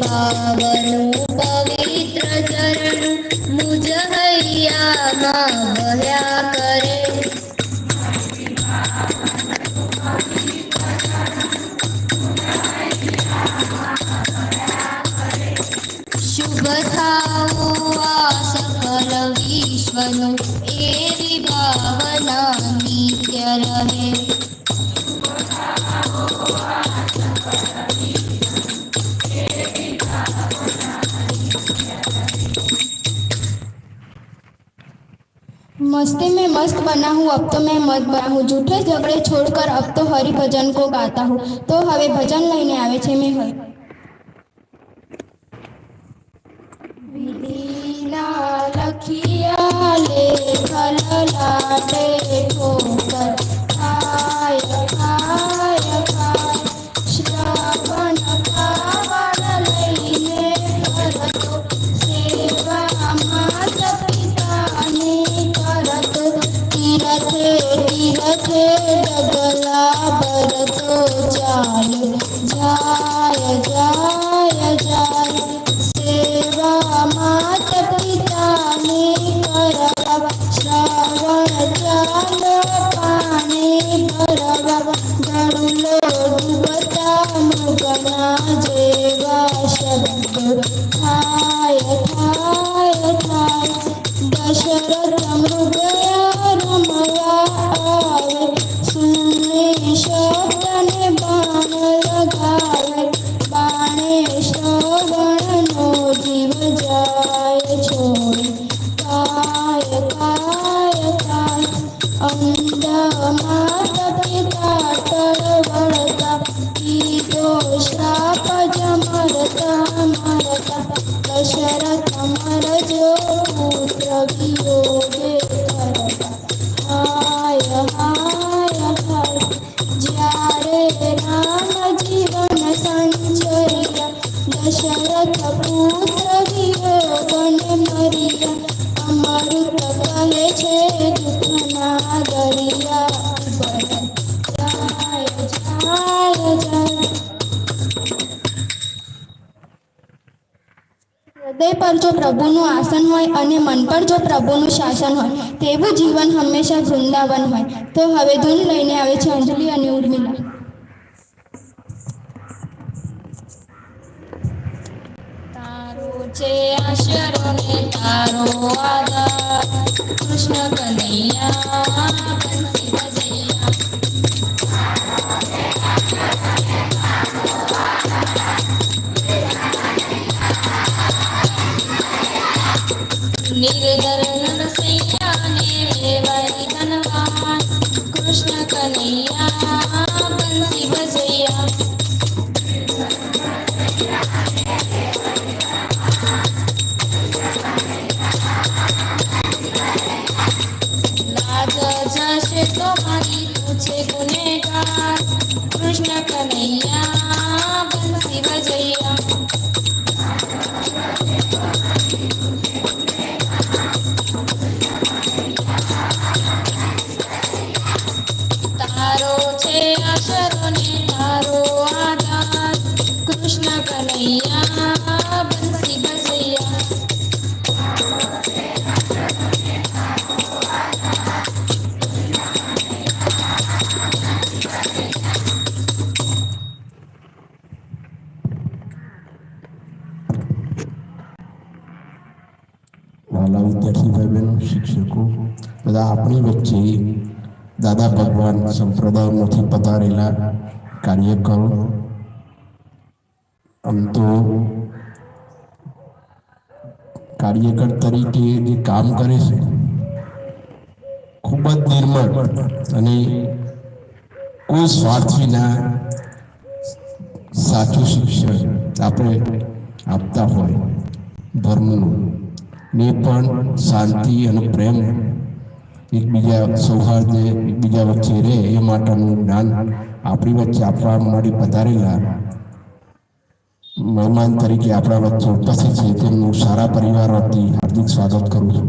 ભાવનું પવિત્ર ઝરણું મુજ હૈયામાં વહ્યા કરે. શુભ થાવું આ સકલ વિશ્વનું એવી ભાવના નિત્ય રહે. मस्ती में मस्त बना हूँ, अब तो मैं मत बना हूँ, झूठे झगड़े छोड़कर अब तो हरि भजन को गाता हूँ. तो હવે ભજન લઈને આવે છે મેં હર. વિધિના લખિયા લેખ લલાટે ઠોકર ખાય ખાય ખાય. શ્રાવણ કાવડ લઈને કરતો સેવા માતા પિતાની કરતો. તીરથે તીરથે ડગલા ભરતો ચાલે જાય જાય જાય. સેવા માતા પિતાની કરવા શ્રાવણ ચાલો પાણી ભરવા. ગળુલો ડૂબતા મૃગના જેવા શબ્દ થાય થાય થાય. દશરથ મૃગયા રમવા આવે, સુની શબ્દને બાણ લગાવે. બાણે શ્રવણનો જીવ જાય છોડી કાય કાય કાય. અંધ માતા પિતા તરવડતા કીધો શ્રાપ જમરતા મરતા. દશરથ મરજો પુત્ર વિયોગે કરતા હાય હાય હાય. જ્યારે રામ જીવન સંચર્યા, દશરથ પુત્ર વિયોગને મર્યા. અમૃત કહે છે દુઃખના દરિયા જાય જાય જાય. હૃદય પર જો પ્રભુનું આસન હોય અને મન પર જો પ્રભુનું શાસન હોય, તેવું જીવન હંમેશા વૃંદાવન હોય. તો હવે ધૂન લઈને આવે છે અંજલિ અને ઉર્મિલા. તારો છે આશરો ને તારો આધાર, કૃષ્ણ કનૈયા બંસી ભજૈયા. નિર્ધર નરસૈયા ને વેવાઈ ધનવાન, કૃષ્ણ કનૈયા બંસી ભજૈયા. લાજ જશે તો મારી તું છે ગુનેગાર, કૃષ્ણ કનૈયા બંસી ભજૈયા. તારો છે આશરો ને તારો આધાર, કૃષ્ણ કનૈયા બંસી ભજૈયા. વાલા વિદ્યાર્થી ભાઈ બહેનો, શિક્ષકો બધા આપણી વચ્ચે દાદા ભગવાન સંપ્રદાયમાંથી પધારેલા કાર્યકરો. આમ તો કાર્યકર તરીકે જે કામ કરે છે ખૂબ જ નિર્મળ અને કોઈ સ્વાર્થ વિના સાચું શિક્ષણ આપણે આપતા હોય ધર્મનું, ને પણ શાંતિ અને પ્રેમ એકબીજા સૌહાર્દ એકબીજા વચ્ચે રહે એ માટેનું જ્ઞાન આપણી વચ્ચે આપવા માટે પધારેલા મહેમાન તરીકે આપણા વચ્ચે ઉપસ્થિત છે તેમનું સારા પરિવાર વતી હાર્દિક સ્વાગત કરું છું.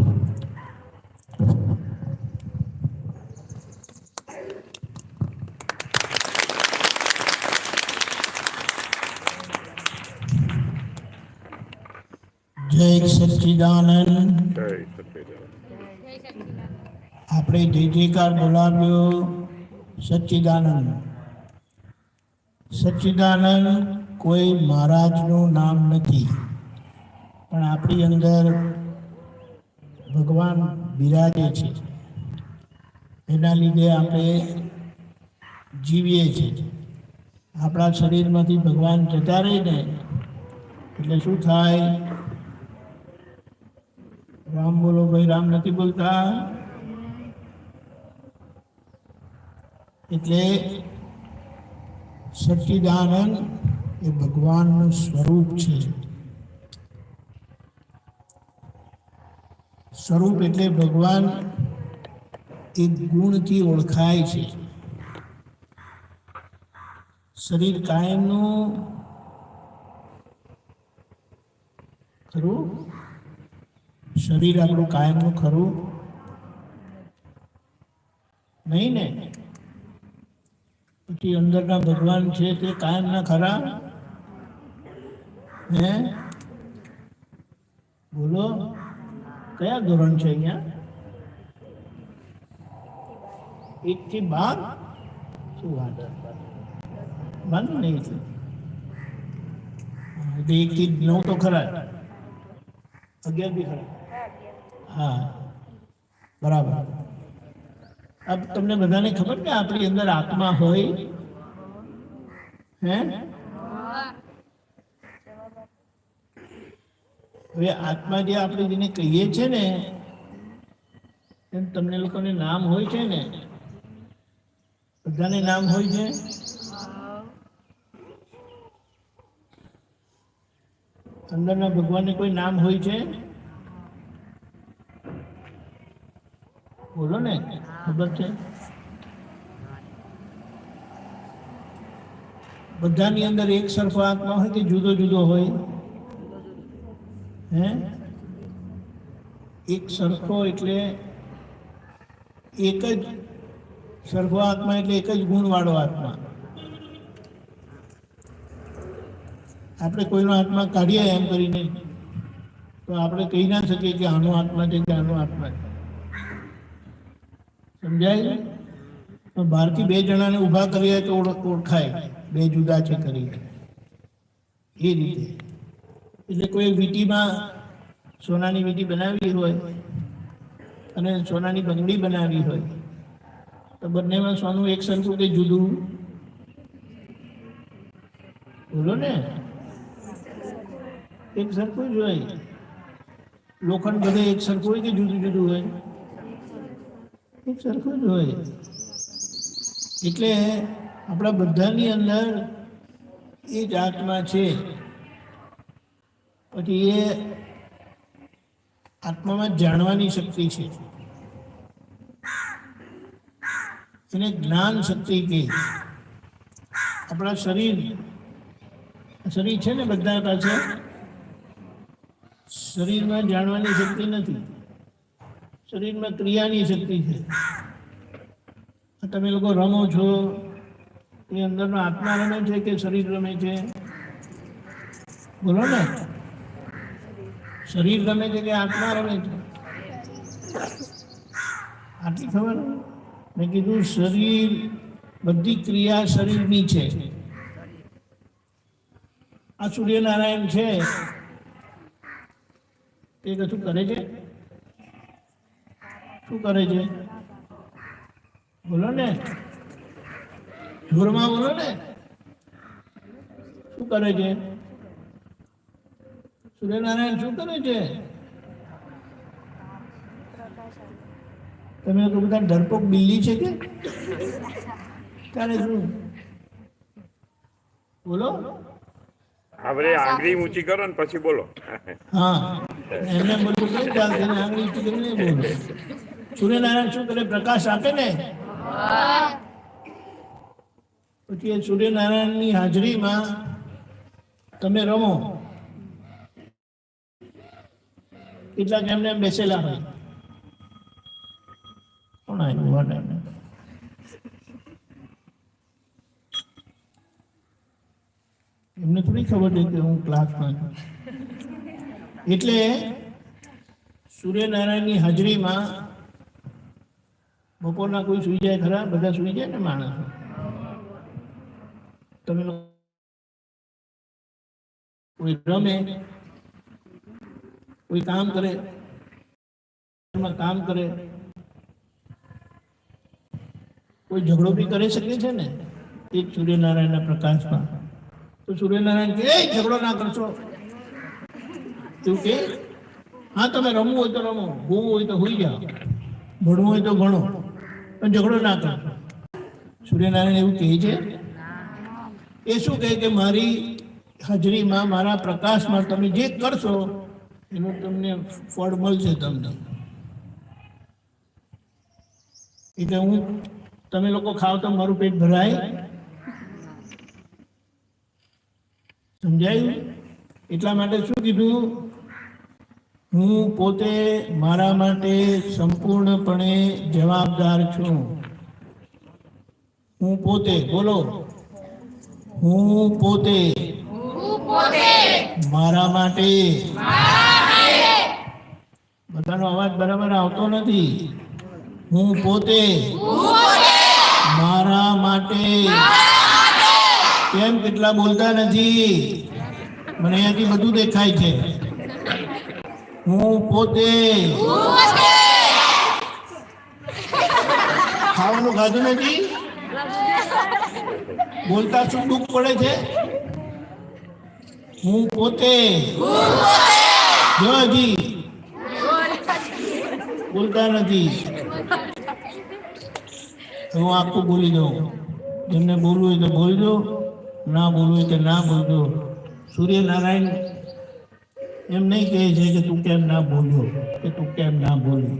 જય સચ્ચિદાનંદ. આપણે જય જયકાર બોલાવ્યો સચ્ચિદાનંદ. સચ્ચિદાનંદ કોઈ મહારાજનું નામ નથી, પણ આપણી અંદર ભગવાન બિરાજે છે. એના લીધે આપણે જીવીએ છીએ. આપણા શરીરમાંથી ભગવાન જતા રહીને એટલે શું થાય? રામ બોલો ભાઈ, રામ નથી બોલતા. એટલે સચ્ચિદાનંદ એ ભગવાનનું સ્વરૂપ છે. સ્વરૂપ એટલે ભગવાન એક ગુણથી ઓળખાય છે. શરીર કાયમનું ખરું? શરીર આપણું કાયમનું ખરું નહીં ને? પછી અંદરના ભગવાન છે તે કાયમના ખરા? હે બોલો, કયા ધોરણ છે અહીંયા? 1 થી 12? શું વાત? બંધ નહીં છે એટલે 1 થી 9 તો ખરા, 11 બી ખરા. હા, બરાબર. अब તમને બધાને ખબર કે આપણી અંદર આત્મા હોય? હે? હવે આત્મા જે આપણે જેને કહીએ છીએ ને, એમ તમને લોકોને નામ હોય છે ને? બધાને નામ હોય છે? અંદરના ભગવાનને કોઈ નામ હોય છે? બોલો ને, ખબર છે? બધાની અંદર એક સરખો આત્મા હોય કે જુદો જુદો હોય? હે? એક સરખો એટલે એક જ સરખો આત્મા એટલે એક જ ગુણવાળો આત્મા. આપણે કોઈનો આત્મા કાઢીએ એમ કરીને તો આપણે કહી ના શકીએ કે આનો આત્મા છે કે આનો આત્મા છે. સમજાય? તો બહારથી 2 જણાને ઊભા કરીએ તો ઓળખાય 2 જુદા છે કરી. એ રીતે એટલે કોઈ વીંટીમાં સોનાની વીંટી બનાવી હોય અને સોનાની બંગડી બનાવી હોય તો બંનેમાં સોનું એક સરખું કે જુદું? બોલો ને, એક સરખું જ હોય. લોખંડ બધે એક સરખું હોય કે જુદું જુદું હોય? એક સરખું જ હોય. એટલે આપણા બધાની અંદર એ જ આત્મા છે. પછી એ આત્મામાં જાણવાની શક્તિ છે, એને જ્ઞાન શક્તિ કહે. આપણા શરીર છે ને બધા પાસે, શરીરમાં જાણવાની શક્તિ નથી, શરીરમાં ક્રિયાની શક્તિ છે. તમે લોકો રમો છો એ અંદરનો આત્મા રમે છે કે શરીર રમે છે? બોલો ને, શરીર રમે છે કે આત્મા રમે છે? આટલી ખબર? મેં કીધું શરીર, બધી ક્રિયા શરીરની છે. આ સૂર્યનારાયણ છે તે કશું કરે છે? શું કરે છે? બોલો ને, જોરમાં બોલો ને, શું કરે છે? સૂર્યનારાયણ શું કરે છે? તમે લોકો બધા ડરપોક બિલ્લી છે કે? ત્યારે શું બોલો? આપણે આંગળી ઊંચી કરો ને પછી બોલો. હા, એમને બોલવું કઈ ચાલશે ને, આંગળી ઊંચી કરીને બોલો. સૂર્યનારાયણ શું કરે? પ્રકાશ આપે ને. પછી એ સૂર્યનારાયણની હાજરીમાં તમે રમો. કેટલાક એમને બેસેલા હોય. કોણ આવ્યું? એમને થોડી ખબર છે કે હું ક્લાસમાં છું. એટલે સૂર્યનારાયણની હાજરીમાં બપોરના કોઈ સુઈ જાય ખરા? બધા સુઈ જાય ને માણસ. તમે લોકો કોઈ રમે, કોઈ કામ કરે, કામ કરે, કોઈ ઝઘડો બી કરી શકે છે ને એક સૂર્યનારાયણના પ્રકાશમાં. તો સૂર્યનારાયણ કે ઝઘડો ના કરશો, એવું કે હા તમે રમવું હોય તો રમો, હોવું હોય તો હોઈ જાઓ, ભણવું હોય તો ભણો, પણ ઝઘડો ના કરો. સૂર્યનારાયણ એવું કહે છે. એ શું કહે કે મારી હાજરીમાં, મારા પ્રકાશમાં તમે જે કરશો એનું તમને ફળ મળશે તમને. એટલે તમે લોકો ખાવ તો મારું પેટ ભરાય, સમજાયું? એટલા માટે શું કીધું? હું પોતે મારા માટે સંપૂર્ણપણે જવાબદાર છું. હું પોતે, બોલો, હું પોતે મારા માટે. બધાનો અવાજ બરાબર આવતો નથી. હું પોતે મારા માટે. કેમ કેટલા બોલતા નથી? મને અહીંયાથી બધું દેખાય છે. હું પોતે. ખાવાનું ખાધું નથી? બોલતા શું દુઃખ પડે છે? હું પોતે. જો હજી બોલતા નથી. હું આખું બોલી દઉં. જેમને બોલવું હોય તો બોલજો, ના બોલવું હોય તો ના બોલજો. સૂર્યનારાયણ એમ નહીં કહે છે કે તું કેમ ના બોલ્યો, કે તું કેમ ના બોલ્યો.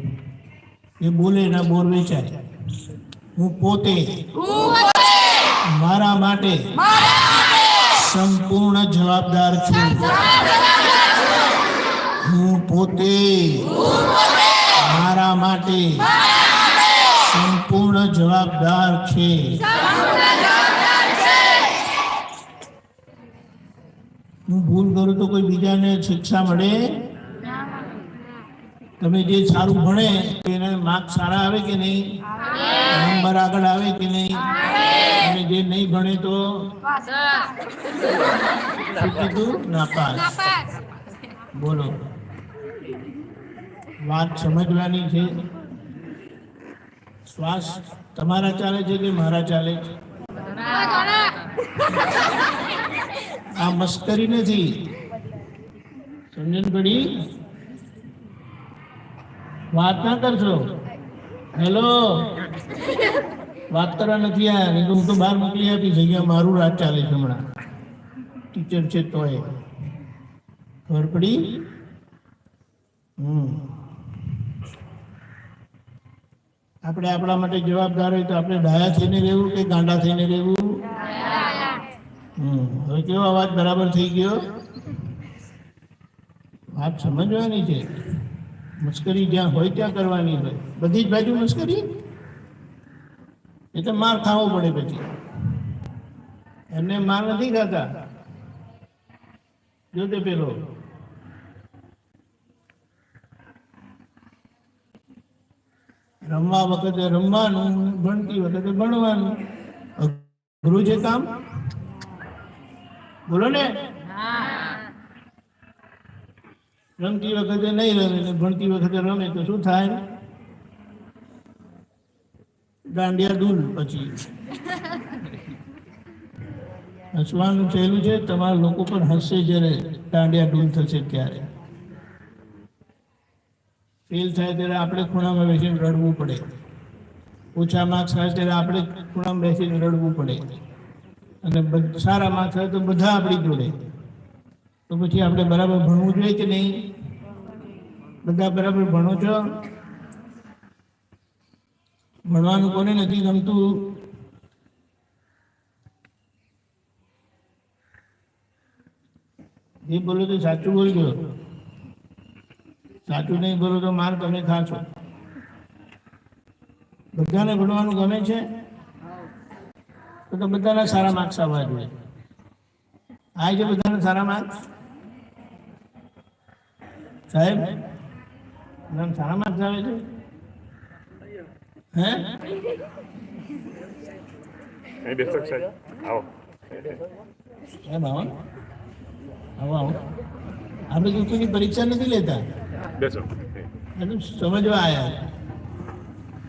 એ બોલે ના બોર વેચાય. હું પોતે મારા માટે સંપૂર્ણ જવાબદાર છું. હું પોતે મારા માટે સંપૂર્ણ જવાબદાર છે. હું ભૂલ કરું તો કોઈ બીજાને શિક્ષા મળે? તમે જે સારું ભણે એને માર્ક્સ સારા આવે કે નહીં? નંબર આગળ આવે કે નહીં? અને જે નહીં ભણે તો શું કીધું? નાપાસ. બોલો, વાત સમજવાની છે. શ્વાસ તમારા ચાલે છે કે મારા ચાલે છે? આ મસ્કરી નથી, સમજણ પડી? વાત ના કરશો. હેલો, વાત કરવા નથી આ. નહીં તો હું તો બહાર મોકલી આપી જગ્યા. મારું રાત ચાલે છે હમણાં. ટીચર છે તોય. ખબર પડી? આપણે આપણા માટે જવાબદાર હોય તો આપણે ડાયા થઈને રહેવું કે ગાંડા થઈને રહેવું? હવે કેવો અવાજ બરાબર થઈ ગયો? વાત સમજવાની છે. મસ્કરી જ્યાં હોય ત્યાં કરવાની હોય. બધી જ બાજુ મસ્કરી એટલે માર ખાવો પડે. પછી એમને માર નથી ખાતા. જો તે પેલો રમવા વખતે રમવાનું, ભણતી વખતે ભણવાનું. અઘરું છે કામ? બોલો ને. રમતી વખતે નહીં રમે ને ભણતી વખતે રમે તો શું થાય? દાંડિયા ડૂલ. પછી હસવાનું સહેલું છે. તમારા લોકો પણ હસશે જ્યારે દાંડિયા ડૂલ થશે ત્યારે. ફેલ થાય ત્યારે આપણે ખૂણામાં બેસીને રડવું પડે. ઓછા માર્ક્સ આવે ત્યારે આપણે ખૂણામાં બેસીને રડવું પડે. અને સારા માર્ક્સ આવે તો બધા આપણી જોડે. તો પછી આપણે બરાબર ભણવું જોઈએ કે નહીં? બધા બરાબર ભણો છો? ભણવાનું કોને નથી ગમતું? એ બોલો તો સાચું બોલજો. સાચું નહીં બોલો તો માર તમે ખાશો. બધાને ભણવાનું ગમે છે તો બધાના સારા માર્ક્સ આવવા જોઈએ. આ છે બધાના સારા માર્ક્સ? સાહેબ નામ સારા માર્ક્સ આવે છે હે અહીં બેસો સાહેબ આવો સાહેબ આવો આવો આવો આપણે કોઈની પરીક્ષા નથી લેતા બેસો એટલે સમજવા આવ્યા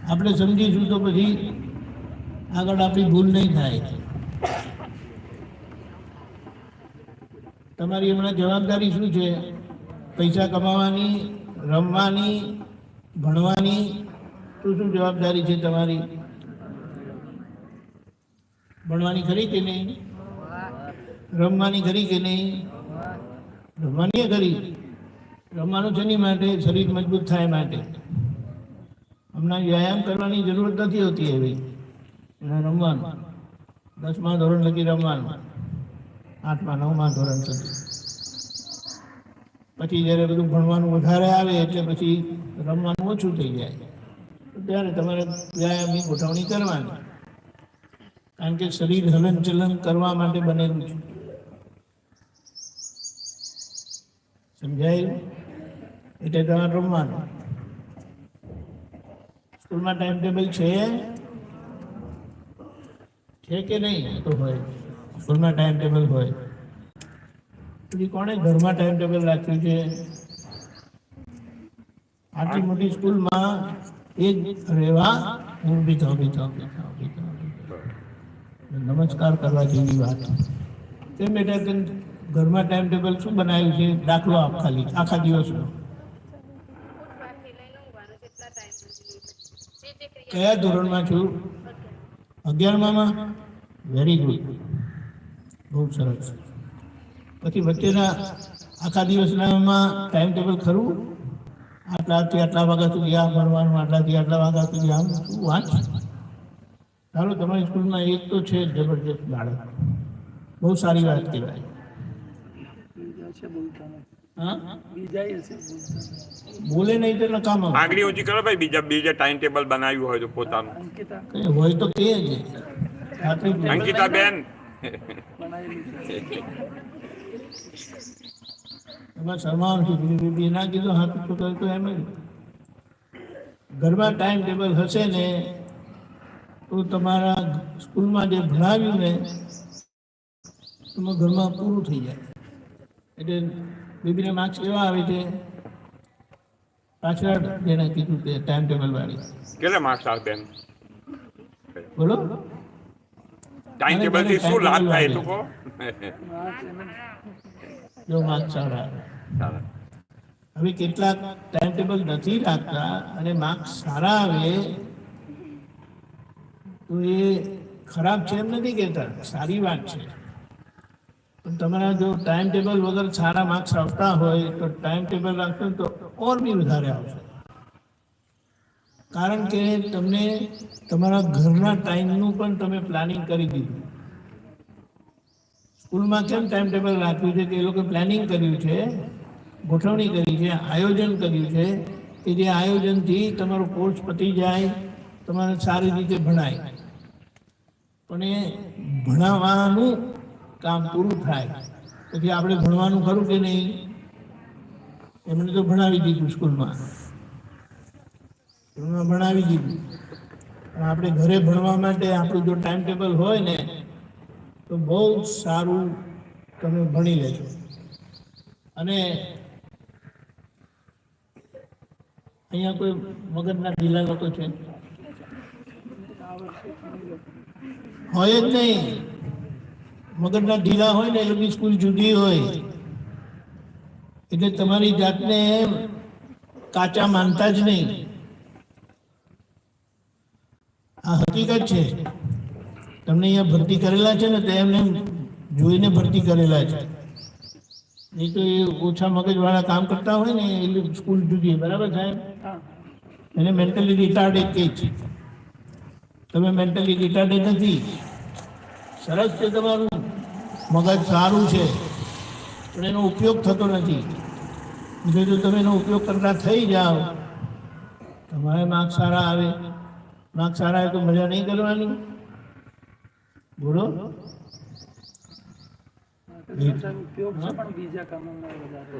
આપણે સમજીશું તો પછી આગળ આપણી ભૂલ નહીં થાય તમારી હમણાં જવાબદારી શું છે પૈસા કમાવાની રમવાની ભણવાની શું શું જવાબદારી છે તમારી ભણવાની ખરી કે નહીં રમવાની ખરી કે નહીં રમવાની ખરી રમવાનું છે નહીં માટે શરીર મજબૂત થાય માટે હમણાં વ્યાયામ કરવાની જરૂરત નથી હોતી એવી એના રમવાનું 10મા ધોરણ લગી રમવાનું 8મા 9મા ધોરણ સુધી પછી જ્યારે બધું ભણવાનું વધારે આવે એટલે પછી રમવાનું ઓછું થઈ જાય ત્યારે તમારે વ્યાયામની ગોઠવણી કરવાની કારણ કે શરીર હલનચલન કરવા માટે બનેલું છે સમજાયું એટલે તમારે રમવાનું સ્કૂલમાં ટાઈમ ટેબલ છે કે નહીં તો હોય સ્કૂલમાં ટાઈમ ટેબલ હોય પછી કોણે ઘરમાં ટાઈમ ટેબલ રાખ્યું છે આટલી મોટી સ્કૂલમાં એક રહેવા ઊભી થાવ નમસ્કાર કરવા જેવી વાત તેમ બેટા તેમ ઘરમાં ટાઈમ ટેબલ શું બનાવ્યું છે દાખલો આપ ખાલી આખા દિવસનો કયા ધોરણમાં છું 11માં વેરી ગુડ બહુ સરસ પછી વચ્ચેના આખા દિવસનામાં ટાઈમ ટેબલ ખરું આટલાથી આટલા વાગ્યા સુધી આમ ભણવાનું આટલાથી આટલા વાગ્યા સુધી આમ શું વાંચ ચાલો તમારી સ્કૂલમાં એક તો છે જબરજસ્ત બાળક બહુ સારી વાત કહેવાય હા બોલે નહીં તો નકામ આંગળી ઊંચી કરો ભાઈ બીજા ટાઈમ ટેબલ બનાવ્યું હોય તો પોતાનું હોય તો કે જ અંકિતા બેન એમાં શરમાવાનું છું બીજી ના કીધું હાથ છોકરો તો એમ જ ઘરમાં ટાઈમ ટેબલ હશે ને તો તમારા સ્કૂલમાં જે ભણાવ્યું ને એમાં ઘરમાં પૂરું થઈ જાય એટલે બેબીને માર્ક્સ એવા આવે છે પાછળ જેને કીધું તે ટાઈમ ટેબલ વાળી કેટલા માર્ક્સ આવે બેન બોલો ટાઈમ ટેબલ થી શું લાભ થાય તો કહો જો માર્ક્સ સારા આવે હવે કેટલાક ટાઈમ ટેબલ નથી રાખતા અને માર્ક્સ સારા આવે તો એ ખરાબ છે એમ નથી કહેતા સારી વાત છે પણ તમારા જો ટાઈમ ટેબલ વગર સારા માર્ક્સ આવતા હોય તો ટાઈમ ટેબલ રાખશો તો ઓર બી વધારે આવશે કારણ કે તમને તમારા ઘરના ટાઈમનું પણ તમે પ્લાનિંગ કરી દીધું સ્કૂલમાં કેમ ટાઈમ ટેબલ રાખ્યું છે કે એ લોકો પ્લાનિંગ કર્યું છે ગોઠવણી કરી છે આયોજન કર્યું છે કે જે આયોજનથી તમારો કોર્સ પતી જાય તમારે સારી રીતે ભણાય પણ એ ભણાવવાનું કામ પૂરું થાય પછી આપણે ભણવાનું ખરું કે નહીં એમણે તો ભણાવી દીધું સ્કૂલમાં ભણાવી દીધું પણ આપણે ઘરે ભણવા માટે આપણું જો ટાઈમ ટેબલ હોય ને તો બહુ સારું તમે ભણી લેજો અને અહીંયા કોઈ મગજના ઢીલા લોકો છે હોય જ નહીં મગજના ઢીલા હોય ને એ લોકોની સ્કૂલ જુદી હોય એટલે તમારી જાતને કાચા માનતા જ નહીં આ હકીકત છે તમને અહીંયા ભરતી કરેલા છે ને તેમને જોઈને ભરતી કરેલા છે નહીં તો એ ઓછા મગજવાળા કામ કરતા હોય ને એ સ્કૂલ જુદી બરાબર સાહેબ એને મેન્ટલી રિટાર્ડેડ કહે છે તમે મેન્ટલી રિટાર્ડેડ નથી સરસ છે તમારું મગજ સારું છે પણ એનો ઉપયોગ થતો નથી જો તમે એનો ઉપયોગ કરતા થઈ જાઓ તમારે માર્ક્સ સારા આવે માર્ક્સ સારા આવે તો મજા નહીં કરવાની બોલો ઉપયોગ છે પણ બીજા કામોમાં વધારે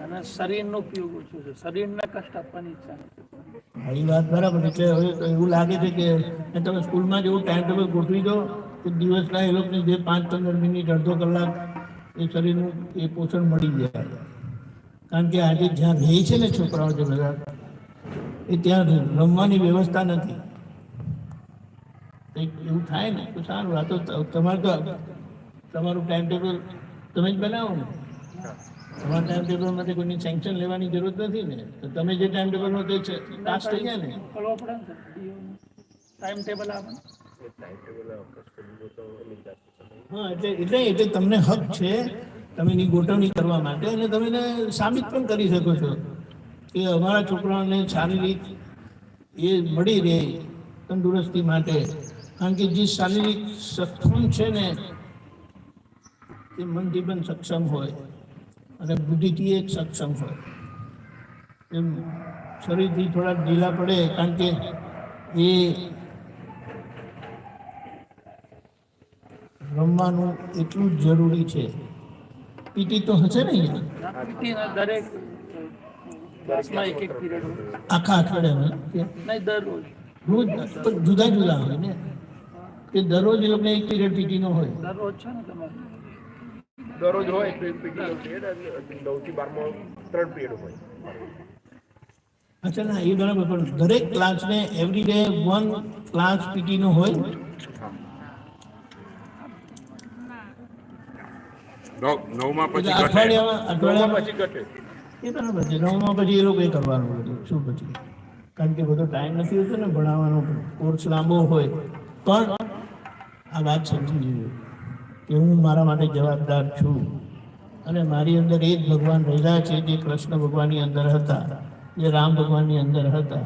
અને શરીરનો ઉપયોગ ઓછો છે. શરીરને કષ્ટ આપવાની ઈચ્છા નથી. હા, એ વાત બરાબર. એટલે હવે તો એવું લાગે છે કે તમે સ્કૂલમાં જેવું ટાઈમ ટેબલ ગોઠવી દો કે દિવસના એ લોકોને જે 5-15 મિનિટ અડધો કલાક એ શરીરનું એ પોષણ મળી જાય. કારણ કે આજે જ્યાં રહે છે ને છોકરાઓ જે બધા એ ત્યાં રમવાની વ્યવસ્થા નથી. કંઈક એવું થાય ને તો સારું. આ તો તમારે તો તમારું ટાઈમ ટેબલ તમે જ બનાવો ને. તમારા ટાઈમ ટેબલમાંથી કોઈની સેન્કશન લેવાની જરૂર નથી ને. તો તમે જે ટાઈમ ટેબલમાં તે પાસ થઈ ગયા ને. મોકલવો પડે ને ટાઈમ ટેબલ આપે. હા, એટલે તમને હક છે તમે એની ગોઠવણી કરવા માટે, અને તમે એને સાબિત પણ કરી શકો છો કે અમારા છોકરાઓને શારીરિક એ મળી રહે તંદુરસ્તી માટે. કારણ કે જે શારીરિક સક્ષમ છે ને એ મનથી પણ સક્ષમ હોય અને બુદ્ધિથી એક સક્ષમ હોય. એમ શરીરથી થોડા ઢીલા પડે કારણ કે એ રમવાનું એટલું જ જરૂરી છે. પીટી તો હશે ને અહીંયા પીટીના દરેક વર્ષમાં એક પીરિયડ હોય. આખા અઠવાડિયામાં નહીં, દરરોજ. રોજ પણ જુદા જુદા હોય ને કે દરરોજ એ લોકોને એક પીરિયડ પીટીનો હોય. દરરોજ છે ને તમારે દરરોજ હોય તો એક પીટીનો પીરિયડ 9 થી 12 માં 3 પીરિયડ હોય. અચ્છા, ના એ બરાબર. પણ દરેક ક્લાસને એવરી ડે 1 ક્લાસ પીટીનો હોય. નવમાં એટલે પછી અઠવાડિયામાં પછી ઘટે. એ બરાબર છે. 9માં પછી એ લોકો એ કરવાનું બધું શું પછી, કારણ કે બધો ટાઈમ નથી હોતો ને ભણાવવાનો. કોર્સ લાંબો હોય. પણ આ વાત સમજી જોઈએ કે હું મારા માટે જવાબદાર છું અને મારી અંદર એ જ ભગવાન રહેલા છે જે કૃષ્ણ ભગવાનની અંદર હતા, જે રામ ભગવાનની અંદર હતા.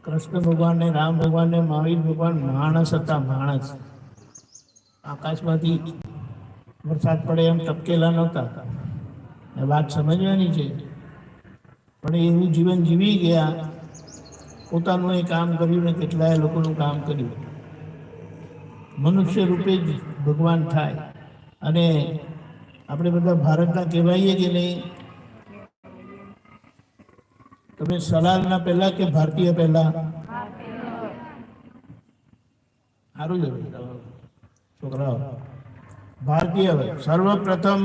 કૃષ્ણ ભગવાન ને રામ ભગવાન ને મહાવીર ભગવાન માણસ હતા. માણસ આકાશમાંથી વરસાદ પડે એમ ટપકેલા નહોતા. એ વાત સમજવાની છે. પણ એવું જીવન જીવી ગયા, પોતાનું એ કામ કર્યું ને કેટલાય લોકોનું કામ કર્યું. મનુષ્ય રૂપે જ ભગવાન થાય. અને આપણે બધા ભારતના કહેવાઈએ કે નહીં, તમે સલાલના પહેલા કે ભારતીય પહેલા? સારું છે છોકરાઓ, ભારતીય. સર્વપ્રથમ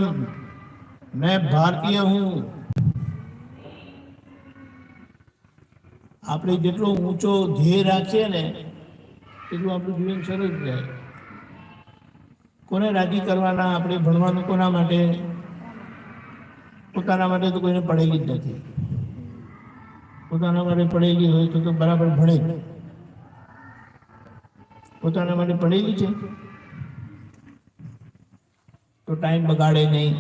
मैं भारतीय हूँ. આપણે જેટલો ઊંચો ધ્યેય રાખીએ ને એટલું આપણું જીવન સરળ જાય. કોને રાજી કરવાના? આપણે ભણવાનું કોના માટે? પોતાના માટે તો કોઈને પડેલી જ નથી. પોતાના માટે પડેલી હોય તો બરાબર ભણે. પોતાના માટે પડેલી છે તો ટાઈમ બગાડે નહીં.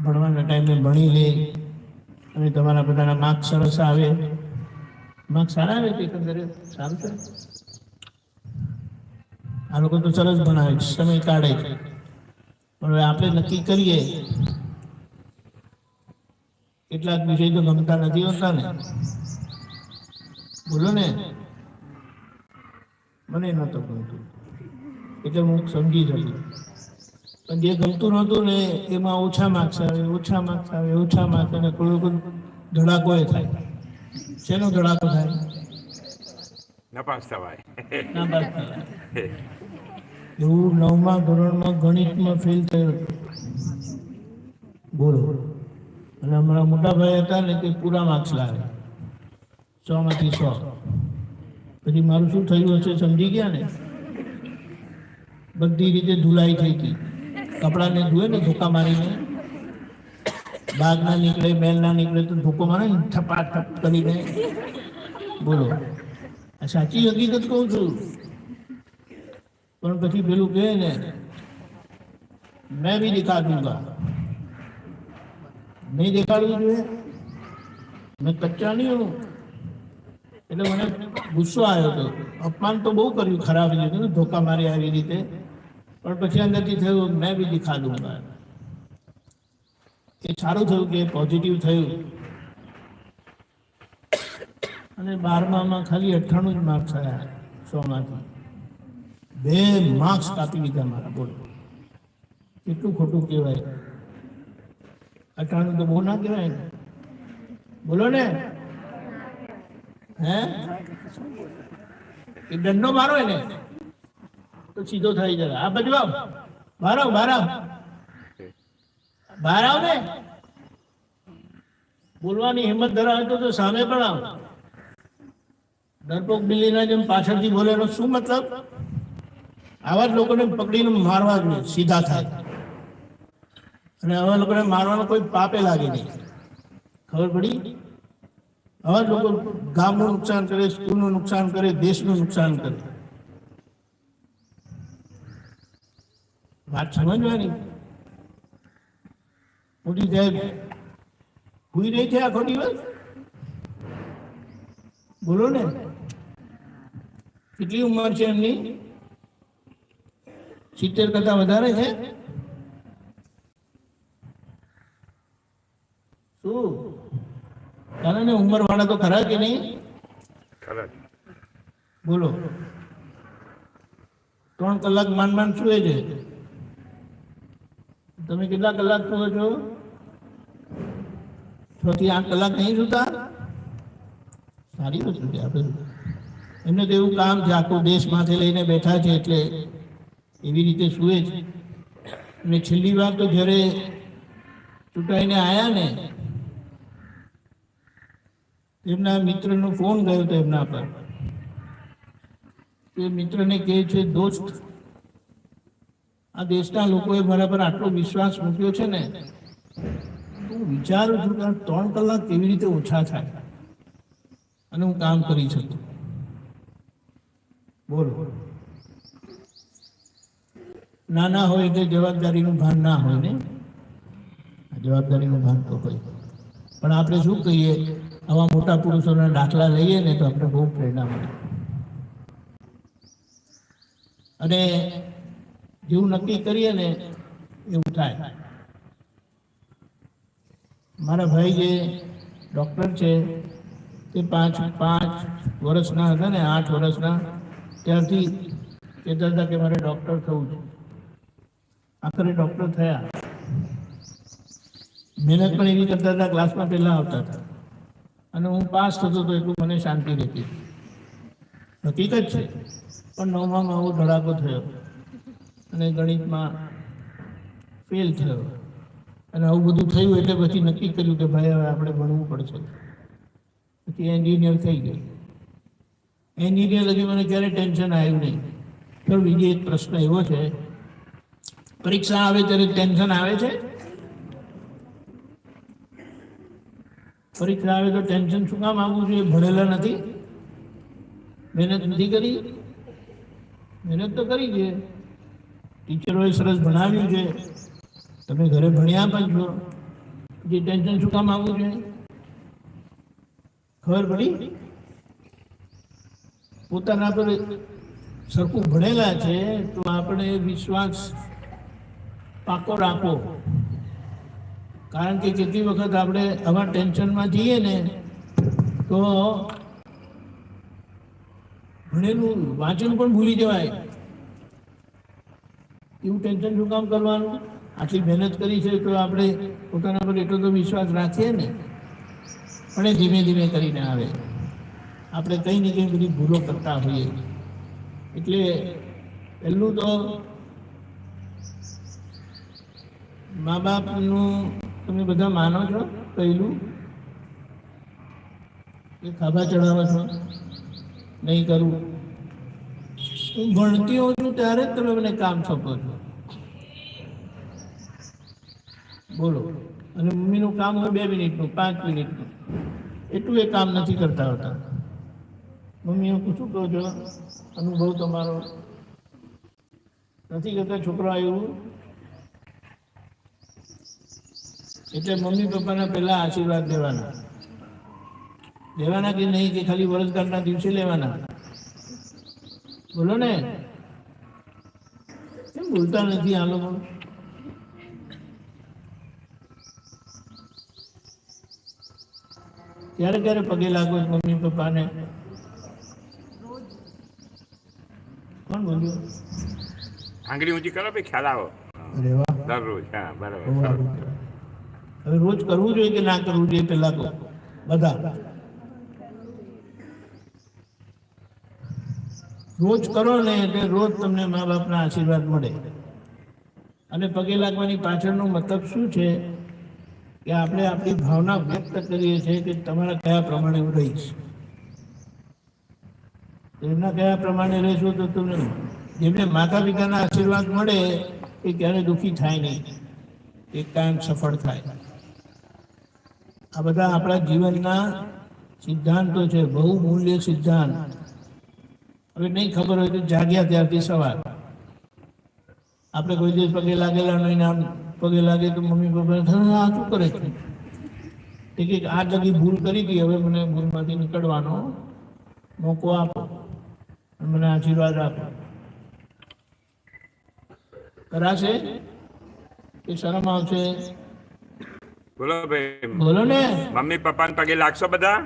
ભણવાના ટાઈમે ભણી લે અને તમારા બધાના માર્ક્સ સરસ આવે. માર્ક્સ સારા આવે કે એકંદરે સારું છે. આ લોકો તો સરસ ભણાવે છે, સમય કાઢે છે. પણ હવે આપણે નક્કી કરીએ. કેટલાક વિષય તો ગમતા નથી હોતા ને. બોલો ને, મને નહોતો ગમતું એટલે હું સમજી શકું. પણ જે ગમતું નહોતું ને એમાં ઓછા માર્ક્સ આવે, ઓછા માર્ક્સ આવે, ઓછા માર્ક્સ. અને કોઈ વખત ધડાકો એ થાય. શેનો ધડાકો થાય? નપાસ થવાય. નાપાસ થાય. એવું 9મા ધોરણમાં ગણિતમાં ફેલ થયો હતો. બોલો. અને અમારા મોટા ભાઈ હતા ને તે પૂરા માર્ક્સ લાવે, 100 માંથી 100. પછી મારું શું થયું હશે સમજી ગયા ને. બધી રીતે ધુલાઈ થઈ હતી. કપડાને ધોએ ને ધોકા મારીને, ડાઘ ના નીકળે, મેલ ના નીકળે તો ધોકો મારે ને થપાથપ કરીને. બોલો, આ સાચી હકીકત કહું છું. પણ પછી પેલું કહે ને, મેં બી દિખા દૂંગા. નહીં દેખાડવું જોઈએ, મેં કચ્ચા નહીં હું. એટલે મને ગુસ્સો આવ્યો હતો. અપમાન તો બહુ કર્યું, ખરાબ રીતે ધોકા મારી આવી રીતે. પણ પછી અંદરથી થયું મેં બી દિખા દૂંગા. એ સારું થયું કે પોઝિટિવ થયું. અને 12મામાં ખાલી 98 જ માર્ક્સ આવ્યા 100 માંથી. 2 માર્ક્સ કાપી દીધા મારા. બોલો, કેટલું ખોટું કહેવાય. અટાણું તો બહુ ના કહેવાય ને. બોલો ને. હે એ દંડો મારો એને તો સીધો થઈ જાય. આ બાજુ આવ, બહાર આવ, બહાર આવ, બહાર આવ ને. બોલવાની હિંમત ધરાવે તો સામે પણ આવ. ડરપોક બિલ્લીના જેમ પાછળથી બોલે એનો શું મતલબ? આવા જ લોકોને પકડીને મારવા જોઈએ, સીધા થાય. અને આવા લોકોને મારવાનો કોઈ પાપે લાગે નહીં. ખબર પડી? આવા જ લોકો ગામનું નુકસાન કરે, સ્કૂલનું નુકસાન કરે, દેશનું નુકસાન કરે. વાત સમજવાની. મોટી સાહેબ હુઈ રહી છે આખો દિવસ. બોલો ને. કેટલી ઉંમર છે એમની? 70 કરતા વધારે છે. શું કારણ ને ઉંમર વાળા તો ખરા કે નહીં? ખરા. બોલો. 3 કલાક માંડ માંડ સુએ છે. તમે કેટલા કલાક સુઓ છો? 6 થી 8 કલાક નહીં સુતા? સારી વસ્તુ છે. આપણે એમને તો એવું કામ છે, આખો દેશ માથે લઈને બેઠા છે એટલે એવી રીતે સુએ છે. અને છેલ્લી વાર તો જ્યારે ચૂંટાઈને આવ્યા ને, એમના મિત્રનો ફોન ગયો હતો એમના પર. એ મિત્રને કહે છે, દોસ્ત, આ દેશના લોકોએ મારા પર આટલો વિશ્વાસ મૂક્યો છે ને, હું વિચારું છું કે 3 કલાક કેવી રીતે ઓછા થાય અને હું કામ કરી શકું. બોલો. નાના હોય એટલે જવાબદારીનું ભાન ના હોય ને. જવાબદારીનું ભાન તો હોય. પણ આપણે શું કહીએ, આવા મોટા પુરુષોના દાખલા લઈએ ને તો આપણે બહુ પ્રેરણા મળે. અને જેવું નક્કી કરીએ ને એવું થાય. મારા ભાઈ જે ડૉક્ટર છે તે 5 વર્ષના હતા ને, 8 વર્ષના ત્યારથી કહેતા હતા કે મારે ડૉક્ટર થવું છે. આખરે ડૉક્ટર થયા. મહેનત પણ એવી કરતા હતા, ક્લાસમાં પહેલાં આવતા હતા. અને હું પાસ થતો હતો એટલું મને શાંતિ રહેતી. હકીકત છે. પણ 9માં આવો ધડાકો થયો અને ગણિતમાં ફેલ થયો. અને આવું બધું થયું એટલે પછી નક્કી કર્યું કે ભાઈ હવે આપણે ભણવું પડશે. પછી એન્જિનિયર થઈ ગયો. એન્જિનિયર હજી મને ક્યારે ટેન્શન આવ્યું નહીં. તો બીજો એક પ્રશ્ન એવો છે, પરીક્ષા આવે ત્યારે ટેન્શન આવે છે? પરીક્ષા આવે તો ટેન્શન શું કામ આવવું જોઈએ? ભણેલા નથી? મહેનત નથી કરી? મહેનત તો કરી છે. ટીચરોએ સરસ ભણાવ્યું છે, તમે ઘરે ભણ્યા પણ છો. જે ટેન્શન શું કામ આવવું જોઈએ? ખબર પડી? પોતાના પર સરખું ભણેલા છે તો આપણે વિશ્વાસ પાકો રાખો. કારણ કે કેટલી વખત આપણે આવા ટેન્શનમાં જઈએ ને તો ભણેલું વાંચન પણ ભૂલી જવાય. એવું ટેન્શન શું કામ કરવાનું? આટલી મહેનત કરી છે તો આપણે પોતાના પર એટલો તો વિશ્વાસ રાખીએ ને. પણ એ ધીમે ધીમે કરીને આવે. આપણે કંઈ ને કંઈ બધી ભૂલો કરતા હોઈએ. એટલે પહેલું તો મા બાપનું તમે બધા માનો છો? પહેલું એ ખાભા ચડાવો છો? નહીં કરવું. હું ભણતી હોઉં છું ત્યારે જ તમે મને કામ સોંપો છો. બોલો. અને મમ્મીનું કામ હોય 2 મિનિટનું, 5 મિનિટનું, એટલું એ કામ નથી કરતા હોતા. મમ્મી હું શું કહું છો? અનુભવ તમારો નથી કરતા છોકરા એવું? એટલે મમ્મી પપ્પાના પહેલા આશીર્વાદ લેવાના. લેવાના કે નહીં કે ખાલી વર્ષગાંઠના દિવસે લેવાના? બોલો ને. કેમ બોલતા નથી આ લોકો? ક્યારે ક્યારે પગે લાગો મમ્મી પપ્પાને? કોણ બોલ્યું? આંગળી ઊંચી કરો ભાઈ, ખ્યાલ આવો. અરે વાહ. દરરોજ હા બહુ બરાબર સારું કહેવાય. હવે રોજ કરવું જોઈએ કે ના કરવું જોઈએ પહેલા તો બધા રોજ કરો ને એટલે રોજ તમને મા બાપના આશીર્વાદ મળે. અને પગે લાગવાની પાછળનો મતલબ શું છે કે આપણે આપણી ભાવના વ્યક્ત કરીએ છીએ કે તમારા કયા પ્રમાણે હું રહીશ. એમના કયા પ્રમાણે રહેશો તો તમને જેમને માતા પિતાના આશીર્વાદ મળે એ ક્યારે દુઃખી થાય નહીં, એક કાયમ સફળ થાય. આ બધા આપણા જીવનના સિદ્ધાંતો છે, બહુ મૂલ્ય સિદ્ધાંત. હવે નહીં ખબર હોય તો જાગ્યા ત્યારથી સવાર આપણે કોઈ દિવસ પગે લાગેલા નહીં, આમ પગે લાગે તો મમ્મી પપ્પા આ શું કરે છે કે આ જગી ભૂલ કરી હતી, હવે મને ભૂલમાંથી નીકળવાનો મોકો આપો, મને આશીર્વાદ આપો. કરાશે કે શરમ આવશે? બોલો ભાઈ, બોલો ને. મમ્મી પપ્પાને પગે લાગશો બધા?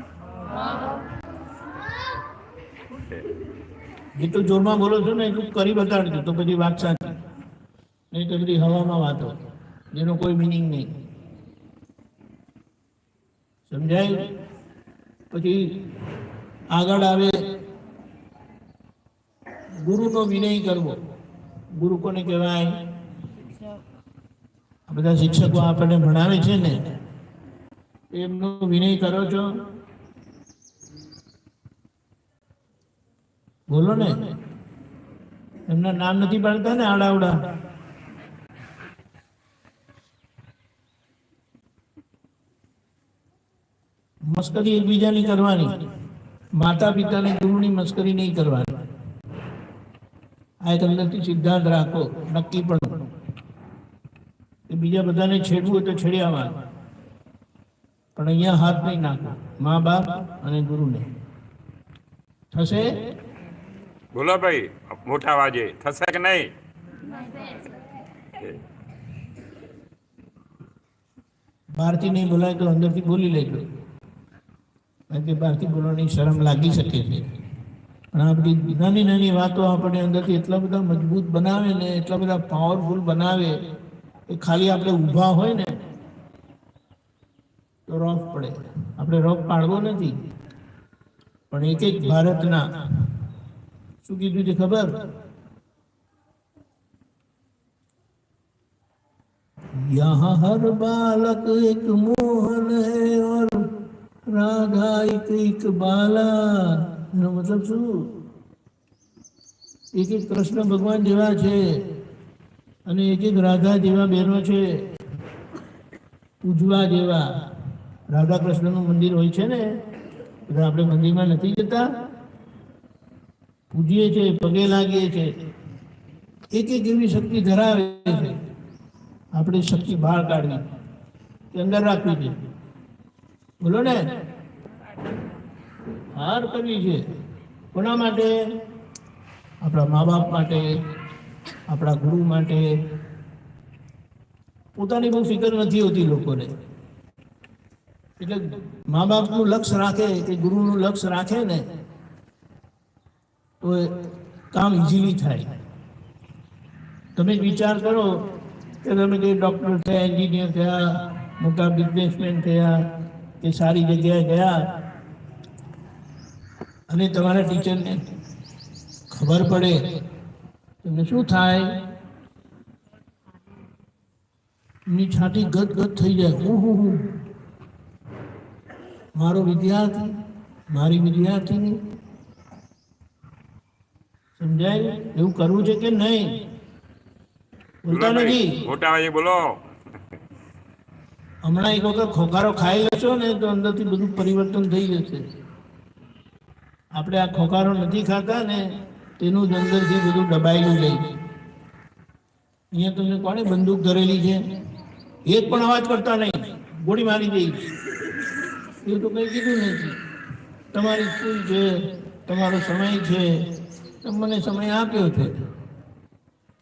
જેટલું જોરમાં બોલો છો ને એટલું કરી બતાડજો તો બધી વાત સાચી, નહીં તો બધી હવામાં વાતો જેનો કોઈ મિનિંગ નહીં. સમજાય? પછી આગળ આવે ગુરુનો વિનય કરવો. ગુરુ કોને કહેવાય? આ બધા શિક્ષકો આપણને ભણાવે છે ને, એમનો વિનય કરો છો? બોલો ને. એમના નામ નથી પાડતા ને આડાવડા. મસ્કરી એકબીજાની કરવાની, માતા પિતાને ગુરુની મસ્કરી નહીં કરવાની. આ એક અંદરથી સિદ્ધાંત રાખો નક્કી પણ કે બીજા બધાને છેડવું હોય તો છેડી આવવાનું, પણ અહીંયા હાથ નહીં નાખો મા બાપ અને ગુરુને. થશે? બોલો ભાઈ મોટા અવાજે, થશે કે નહીં? બહારથી નહીં બોલાય તો અંદરથી બોલી લેજો, કારણ કે બહારથી બોલવાની શરમ લાગી શકે છે. પણ આ બધી નાની નાની વાતો આપણને અંદરથી એટલા બધા મજબૂત બનાવે ને, એટલા બધા પાવરફુલ બનાવે કે ખાલી આપણે ઊભા હોય ને તો રોફ પડે. આપણે રોફ પાડવો નથી, પણ એક એક ભારતના શું કીધું છે ખબર? यहाँ हर बालक एक मोहन है और राधा एक बाला. એનો મતલબ શું? એક એક કૃષ્ણ ભગવાન જેવા છે અને એક એક રાધા જેવા બહેનો છે, પૂજવા જેવા. રાધા કૃષ્ણનું મંદિર હોય છે ને, બધા આપણે મંદિરમાં નથી જતા, પૂજીએ છીએ, પગે લાગીએ છીએ. એક એક એવી શક્તિ ધરાવે છે. આપણે શક્તિ બહાર કાઢવી કે અંદર રાખવી છે? બોલો ને. હાર કરવી છે. કોના માટે? આપણા મા બાપ માટે, આપણા ગુરુ માટે. પોતાની બહુ ફિકર નથી હોતી લોકોને, એટલે મા બાપનું લક્ષ્ય રાખે કે ગુરુનું લક્ષ્ય રાખે ને તો કામ ઇઝીલી થાય. તમે વિચાર કરો કે તમે કોઈ ડૉક્ટર થયા, એન્જિનિયર થયા, મોટા બિઝનેસમેન થયા કે સારી જગ્યાએ ગયા અને તમારા ટીચરને ખબર પડે તમને શું થાય? એમની છાતી ગદગદ થઈ જાય. હું મારો વિદ્યાર્થી, મારી વિદ્યાર્થીની. સમજાય? એવું કરવું છે કે નહીં? બોલતા નથી. મોટા અવાજે બોલો. હમણાં એક વખત ખોખારો ખાઈ લેશો ને તો અંદરથી બધું પરિવર્તન થઈ જશે. આપણે આ ખોખારો નથી ખાતા ને તેનું જ અંદરથી બધું દબાયેલું જાય. અહીંયા તમને કોણે બંદૂક ધરેલી છે? એક પણ અવાજ કરતા નહીં, ગોળી મારી દઈશ એવું તો કંઈ કીધું નથી. તમારી સ્કૂલ છે, તમારો સમય છે, તમે મને સમય આપ્યો છે.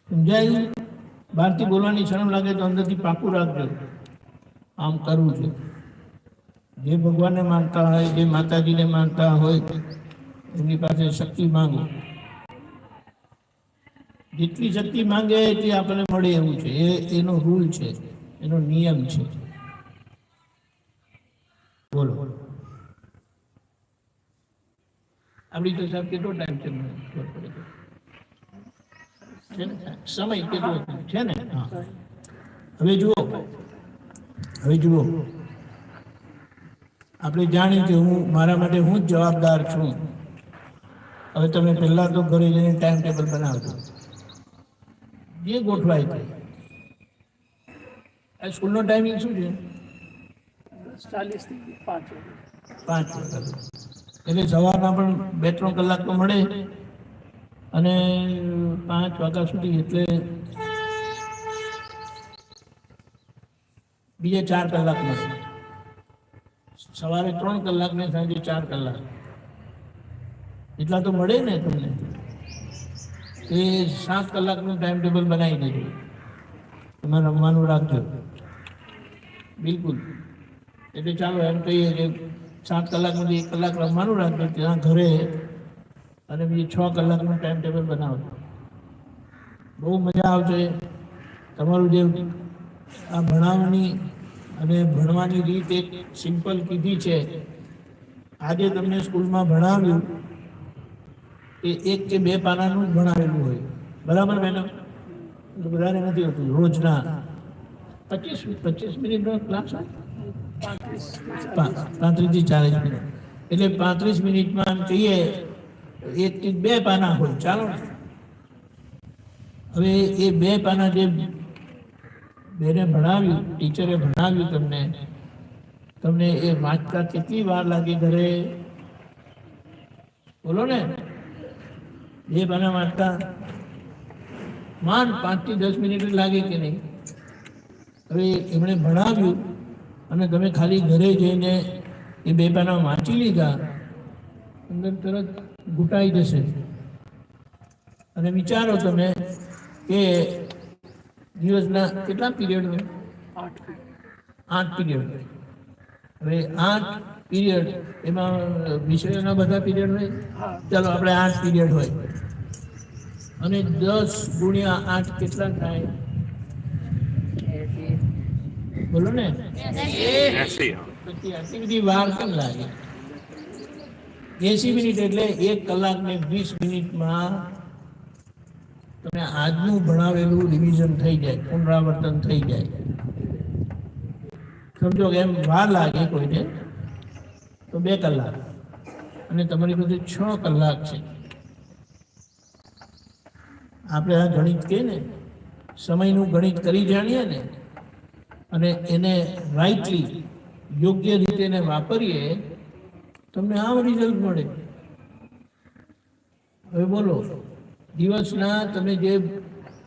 સમજાય? બહારથી બોલવાની શરમ લાગે તો અંદરથી પાકું રાખજો, આમ કરવું છે. જે ભગવાનને માનતા હોય, જે માતાજીને માનતા હોય, એમની પાસે શક્તિ માંગો. જેટલી શક્તિ માંગે એટલી આપણને મળે એવું છે. એનો રૂલ છે, એનો નિયમ છે. બોલો આપણી તો સાહેબ કેટલો ટાઈમ છે મને ખબર પડે છે ને? સમય કેટલો છે ને? હા. હવે જુઓ આપણે જાણ્યું કે મારા માટે હું જ જવાબદાર છું. હવે તમે પહેલા તો ઘરે જઈને ટાઈમ ટેબલ બનાવજો, જે ગોઠવાય તે. આ સ્કૂલનો ટાઈમિંગ શું છે? 40 થી 5 વાગે. 5 વાગ્યા. એટલે સવારના પણ 2-3 કલાક તો મળે, અને 5 વાગ્યા સુધી એટલે બીજા 4 કલાક મળે. સવારે 3 કલાક ને સાંજે 4 કલાક, એટલા તો મળે ને તમને. એ 7 કલાકનું ટાઈમ ટેબલ બનાવી દેજો. તમારે રમવાનું રાખજો બિલકુલ. એટલે ચાલો એમ કહીએ કે 7 કલાકમાંથી 1 કલાક રમવાનું રાખજો ત્યાં ઘરે, અને બીજી 6 કલાકનું ટાઈમ ટેબલ બનાવજો. બહુ મજા આવશે. તમારું જે આ ભણાવવાની અને ભણવાની રીત એક સિમ્પલ કીધી છે, આજે તમને સ્કૂલમાં ભણાવ્યું એ 1 કે 2 પાનાનું જ ભણાવેલું હોય, બરાબર મેડમ? બધાને નથી હોતું. રોજના 25 મિનિટનો ક્લાસ હોય, 35 થી 40 મિનિટ. એટલે 35 મિનિટમાં એમ કહીએ 1 થી 2 પાના હોય, ચાલો ને. હવે એ 2 પાના જે બેને ભણાવ્યું, ટીચરે ભણાવ્યું તમને એ વાંચતા કેટલી વાર લાગી ઘરે? બોલો ને. 2 પાના વાંચતા માંડ 5 થી 10 મિનિટ લાગે કે નહીં? હવે એમણે ભણાવ્યું અને તમે ખાલી ઘરે જઈને એ 2 પાના વાંચી લીધા, અંદર તરત ઘૂંટાઈ જશે. અને વિચારો તમે કે દિવસના કેટલા પીરિયડ હોય? 8 પીરિયડ હોય. હવે 8 પીરિયડ, એમાં વિષયોના બધા પીરિયડ હોય. ચાલો આપણે 8 પીરિયડ હોય, અને 10 ગુણ્યા 8 કેટલા થાય? બોલો ને. 80. પછી આટલી બધી વાર કેમ લાગે? 80 મિનિટ એટલે 1 કલાક ને 20 મિનિટમાં તમે આજનું ભણાવેલું રિવિઝન થઈ જાય, પુનરાવર્તન થઈ જાય. સમજો કે એમ વાર લાગે કોઈને તો 2 કલાક, અને તમારી પાસે 6 કલાક છે. આપણે આ ગણિત કહે ને, સમયનું ગણિત કરી જાણીએ ને, અને એને રાઇટલી યોગ્ય રીતે એને વાપરીએ, તમને આમ રિઝલ્ટ મળે. હવે બોલો, દિવસના તમે જે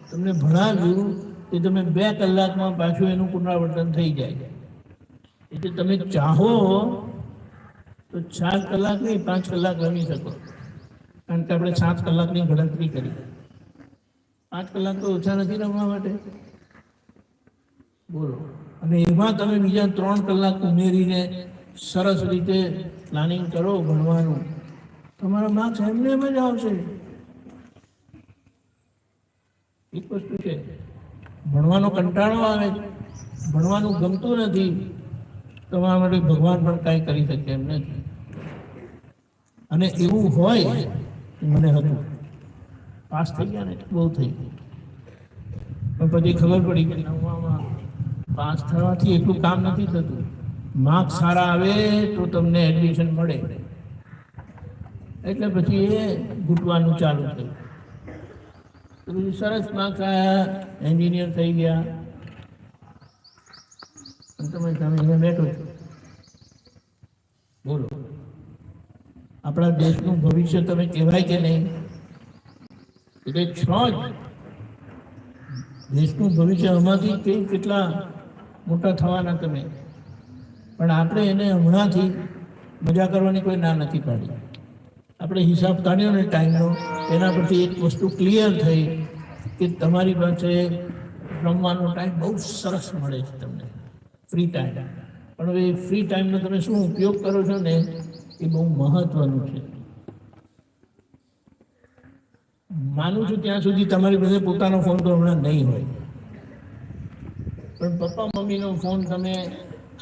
તમને ભણાવ્યું એ તમે 2 કલાકમાં પાછું એનું પુનરાવર્તન થઈ જાય. એટલે તમે ચાહો તો 4 કલાક નહીં 5 કલાક રમી શકો, કારણ કે આપણે 7 કલાકની ગણતરી કરી. 5 કલાક તો ઓછા નથી રમવા માટે. બોલો. અને એમાં તમે બીજા 3 કલાક ઉમેરીને સરસ રીતે પ્લાનિંગ કરો ભણવાનું, તમારા માર્ક્સ એમને એમ જ આવશે. એક વસ્તુ છે, ભણવાનો કંટાળો આવે, ભણવાનું ગમતું નથી, તમારા માટે ભગવાન પણ કાંઈ કરી શકે એમ નથી. અને એવું હોય, મને હતું, પાસ થઈ ગયા ને બહુ થઈ ગયું, પણ પછી ખબર પડી કે 9માં પાસ થવાથી એટલું કામ નથી થતું. માર્ક્સ સારા આવે તો તમને એડમિશન મળે. એટલે પછી એ ઘૂંટવાનું ચાલુ થયું. તો પછી સરસ માર્ક્સ આવ્યા, એન્જિનિયર થઈ ગયા, અને તમે અહીંયા બેઠો છો. બોલો, આપણા દેશનું ભવિષ્ય તમે કહેવાય કે નહીં? એટલે છો જ. દેશનું ભવિષ્ય આમાંથી કેટલા મોટા થવાના તમે. પણ આપણે એને હમણાંથી મજા કરવાની કોઈ ના નથી પાડી. આપણે હિસાબ કાઢ્યો ને ટાઈમનો, એના પરથી એક વસ્તુ ક્લિયર થઈ કે તમારી પાસે રમવાનો ટાઈમ બહુ સરસ મળે છે તમને, ફ્રી ટાઈમ. પણ હવે ફ્રી ટાઈમનો તમે શું ઉપયોગ કરો છો ને, એ બહુ મહત્વનું છે. માનું છું ત્યાં સુધી તમારી પાસે પોતાનો ફોન તો હમણાં નહીં હોય, પણ પપ્પા મમ્મીનો ફોન તમે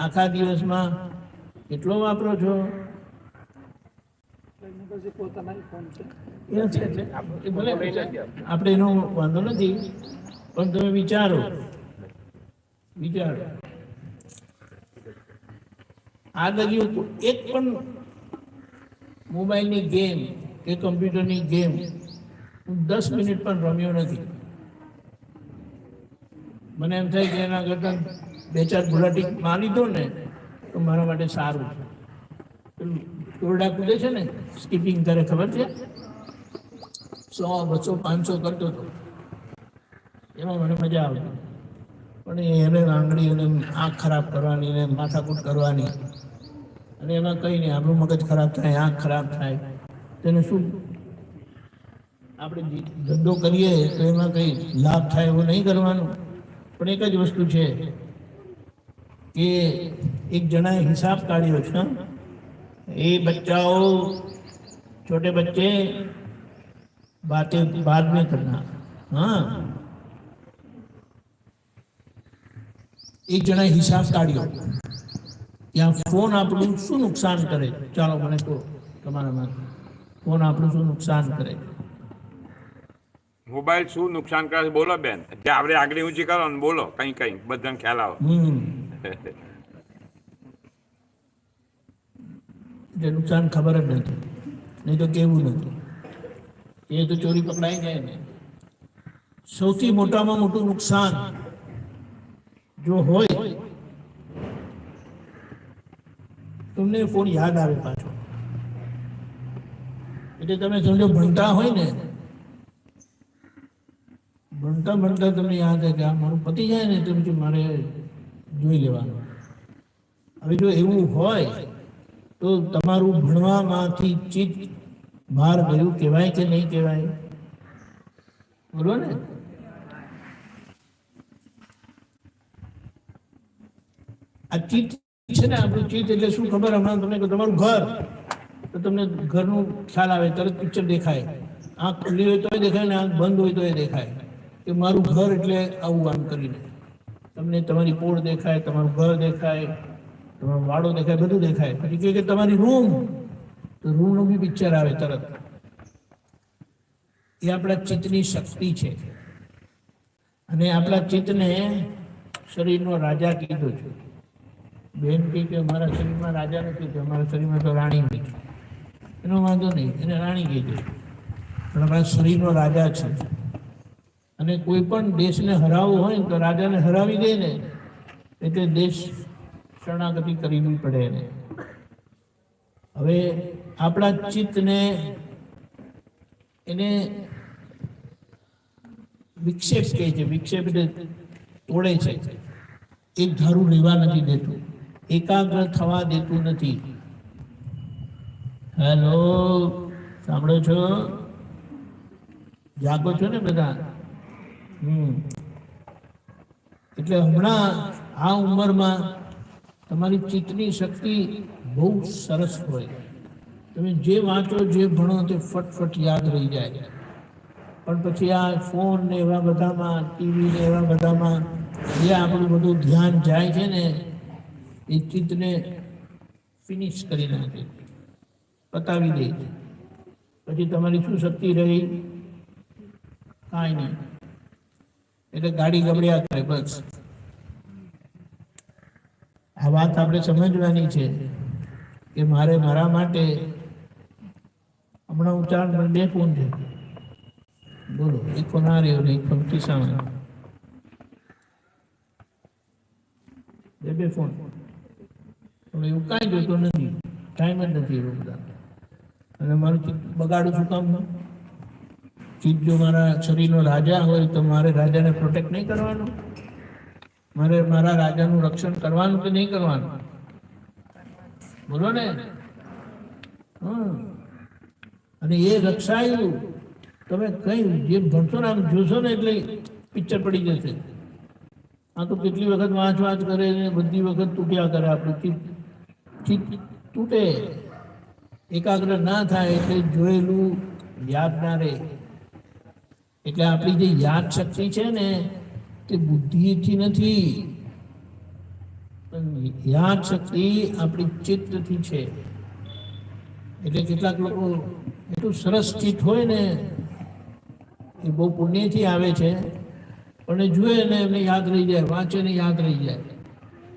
આખા દિવસમાં કેટલો વાપરો છો? એની પાસે પોતાના ફોન છે. એ છે એટલે એ ભલે આપણે એનો વાંધો નથી, પણ તમે વિચારો આ લગી એક પણ મોબાઈલની ગેમ કે કમ્પ્યુટરની ગેમ હું 10 મિનિટ પણ રમ્યો નથી. મને એમ થાય કે એના કરતાં 2-4 ગુલાટી મારી દો ને તો મારા માટે સારું છે. પેલું દોરડા કૂદે છે ને, સ્કીપિંગ કરે, ખબર છે? 100, 200, 500 કરતો હતો, એમાં મને મજા આવતી. પણ એને આંગળી અને આંખ ખરાબ કરવાની ને માથાકૂટ કરવાની, અને એમાં કંઈ નહીં, આપણું મગજ ખરાબ થાય, આંખ ખરાબ થાય. તેને શું આપણે ધંધો કરીએ તો એમાં કંઈ લાભ થાય એવું નહીં કરવાનું. પણ એક જ વસ્તુ છે કે એક જણાએ હિસાબ કાઢ્યો છે, એ બચ્ચાઓ छोटे बच्चे बातें बाद में करना. हाँ, एक जણા હિસાબ કાઢ્યો ત્યાં ફોન આપણું શું નુકસાન કરે. ચાલો મને કહો તમારામાં, ફોન આપણું શું નુકસાન કરે? મોબાઈલ શું નુકસાન કરે છે બોલો બેન. જે આપણે આંગળી ઊંચી કરો ને બોલો, કઈ કઈ બધાને ખ્યાલ આવે. એટલે નુકસાન ખબર જ નથી, નહીં તો કેવું નથી. એ તો ચોરી પકડાઈ જાય ને. સૌથી મોટામાં મોટું નુકસાન જો હોય, તમને ફોન યાદ આવે પાછો. એટલે તમે સમજો ભણતા હોય ને, ભણતા ભણતા તમને યાદ આવે કે આ મારું પતી જાય ને તો પછી મારે જોઈ લેવાનું. હવે જો એવું હોય તો તમારું ભણવામાંથી ચિત્ત બહાર ગયું કહેવાય કે નહીં કહેવાય? બોલો ને. આ ચિત્ત છે ને, આપણું ચિત્ત એટલે શું ખબર? હમણાં તમને કહું, તમારું ઘર, તો તમને ઘરનું ખ્યાલ આવે, તરત પિક્ચર દેખાય. આંખ ખુલ્લી હોય તોય દેખાય ને આંખ બંધ હોય તોય દેખાય કે મારું ઘર એટલે આવું આમ કરીને. તમને તમારી પોળ દેખાય, તમારું ઘર દેખાય, તમારો વાડો દેખાય, બધું દેખાય. પછી કહે કે તમારી રૂમ, તો રૂમનું બી પિક્ચર આવે તરત. એ આપણા ચિત્તની શક્તિ છે. અને આપણા ચિત્તને શરીરનો રાજા કીધો છે. બેન કહે કે અમારા શરીરમાં રાજા નથી, કે અમારા શરીરમાં તો રાણી છે. એનો વાંધો નહીં, એને રાણી કહે છે, પણ આપણા શરીરનો રાજા છે. અને કોઈ પણ દેશને હરાવવો હોય ને તો રાજાને હરાવી દે ને એટલે દેશ શરણાગતિ કરવી પડે એને. હવે આપણા ચિત્તને એને વિક્ષેપ કહે છે. વિક્ષેપ એટલે તોડે છે. એક ધારું રહેવા નથી દેતું, એકાગ્ર થવા દેતું નથી. હેલો, સાંભળો છો? જાગો છો ને બધા? એટલે હમણાં આ ઉંમરમાં તમારી ચિત્તની શક્તિ બહુ સરસ હોય. તમે જે વાંચો, જે ભણો તે ફટફટ યાદ રહી જાય. પણ પછી આ ફોન ને એવા બધામાં, ટીવી ને એવા બધામાં જે આપણું બધું ધ્યાન જાય છે ને, એ ચિત્તને ફિનિશ કરી નાખે, પતાવી દે છે. પછી તમારી શું શક્તિ રહી? કાંઈ નહીં. એટલે ગાડી ગબડ્યા કરે બસ. આ વાત આપણે સમજવાની છે કે મારે મારા માટે હમણાં ઉચ્ચારણ 2 ફોન છે. બોલો, એક ફોન આ રહ્યો ને એક ફોન ખિસ્સામાં. 2 ફોન. હવે એવું કાંઈ જોતો નથી, ટાઈમ જ નથી એવું બધા. અને મારું ચિત્ત બગાડું શું કામ? ચિત્ત જો મારા શરીરનો રાજા હોય તો મારે રાજાને પ્રોટેક્ટ નહીં કરવાનું? મારે મારા રાજાનું રક્ષણ કરવાનું કે નહીં કરવાનું? બોલો ને. અને એ રક્ષાયું તમે કઈ જે ભણશો ને આમ જોશો ને એટલે પિક્ચર પડી જશે. આ તો કેટલી વખત વાંચ કરે ને બધી વખત તૂટ્યા કરે. આપણું ચિત્ત તૂટે, એકાગ્ર ના થાય એટલે જોયેલું યાદ ના રહે. એટલે આપણી જે યાદ શક્તિ છે ને તે બુદ્ધિથી નથી, પણ યાદ શક્તિ આપણી ચિત્તથી છે. એટલે કેટલાક લોકો એટલું સરસ ચિત્ત હોય ને એ બહુ પુણ્યથી આવે છે, પણ એ જુએ ને એમને યાદ રહી જાય, વાંચે ને યાદ રહી જાય.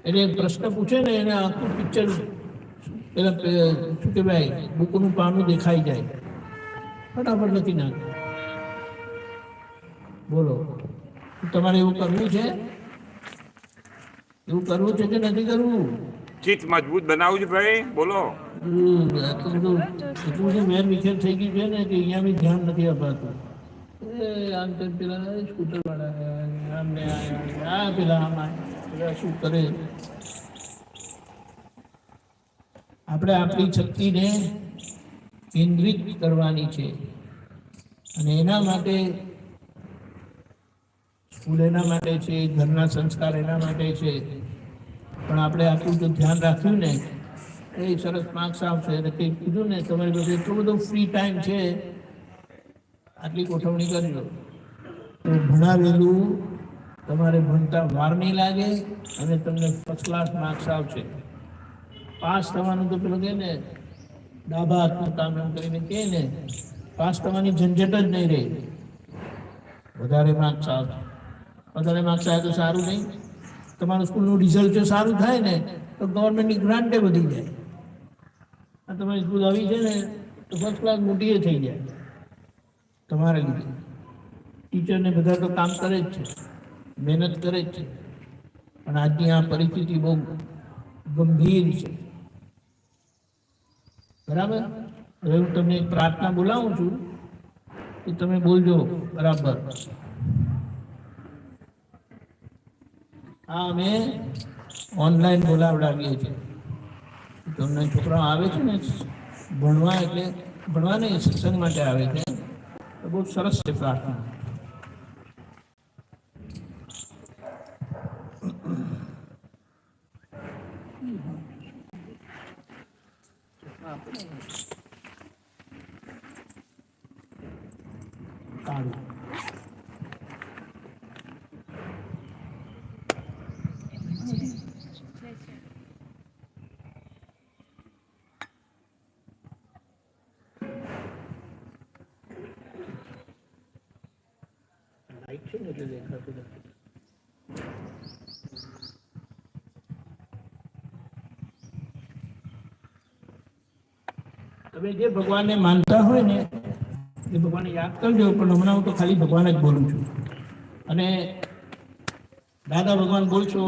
એટલે પ્રશ્ન પૂછે ને એને આખું પિક્ચર પેલા શું કહેવાય બુકનું પાનું દેખાઈ જાય, ફટાફટ લખી નાખે. બોલો, તમારે એવું કરવું છે? એવું કરવું છે કે નથી કરવું? ચિત્ત મજબૂત બનાવવું છે ભાઈ, બોલો. એટલું બધું વેર વિખેર થઈ ગયું છે ને કે અહીંયા બી ધ્યાન નથી અપાતું. આમ તેમ પેલા સ્કૂટર વાળા આમને આ પેલા આમાં પેલા શું કરે. આપણે આપણી શક્તિને કેન્દ્રિત કરવાની છે, અને એના માટે સ્કૂલ એના માટે છે, ઘરના સંસ્કાર એના માટે છે. પણ આપણે આટલું જો ધ્યાન રાખ્યું ને એ સરસ માર્ક્સ આવશે. એટલે કંઈક કીધું ને તમારી પાસે એટલો બધો ફ્રી ટાઈમ છે, આટલી ગોઠવણી કરી લો તો ભણાવેલું તમારે ભણતા વાર નહીં લાગે અને તમને ફર્સ્ટ ક્લાસ માર્ક્સ આવશે. પાસ થવાનું તો પેલું કહે ને ડાબા હાથનું કામ એમ કરીને કહે ને, પાસ થવાની ઝંઝટ જ નહીં રહે. વધારે માર્ક્સ આવશે. વધારે માર્ક્સ આવે તો સારું નહીં, તમારું સ્કૂલનું રિઝલ્ટ જો સારું થાય ને તો ગવર્મેન્ટની ગ્રાન્ટે વધી જાય. આ તમારી સ્કૂલ આવી છે ને તો ફર્સ્ટ ક્લાસ મોટી એ થઈ જાય તમારા લીધે. ટીચરને બધા તો કામ કરે જ છે, મહેનત કરે જ છે, પણ આજની આ પરિસ્થિતિ બહુ ગંભીર છે. બરાબર? હવે હું તમને એક પ્રાર્થના બોલાવું છું કે તમે બોલજો બરાબર. હા, અમે ઓનલાઈન બોલાવડાવીએ છીએ. તમને છોકરાઓ આવે છે ને ભણવા, એટલે ભણવા નહીં સત્સંગ માટે આવે છે, તો બહુ સરસ છે પ્રાર્થના. કાઢું લાઈટ છે ને એટલે દેખાતું નથી. તમે જે ભગવાનને માનતા હોય ને એ ભગવાનને યાદ કરજો. પણ હમણાં હું તો ખાલી ભગવાન જ બોલું છું, અને દાદા ભગવાન બોલશો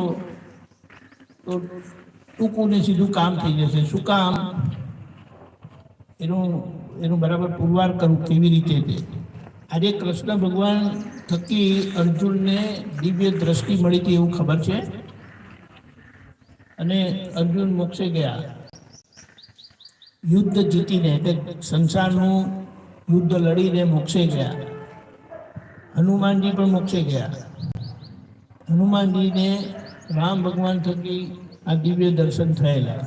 તો ટૂંકું ને સીધું કામ થઈ જશે. શું કામ? એનું બરાબર પુરવાર કરું કેવી રીતે તે. આજે કૃષ્ણ ભગવાન થકી અર્જુનને દિવ્ય દ્રષ્ટિ મળી હતી એવું ખબર છે, અને અર્જુન મોક્ષે ગયા યુદ્ધ જીતીને, એટલે સંસારનું યુદ્ધ લડીને મોક્ષે ગયા. હનુમાનજી પણ મોક્ષે ગયા. હનુમાનજીને રામ ભગવાન થકી આ દિવ્ય દર્શન થયેલા.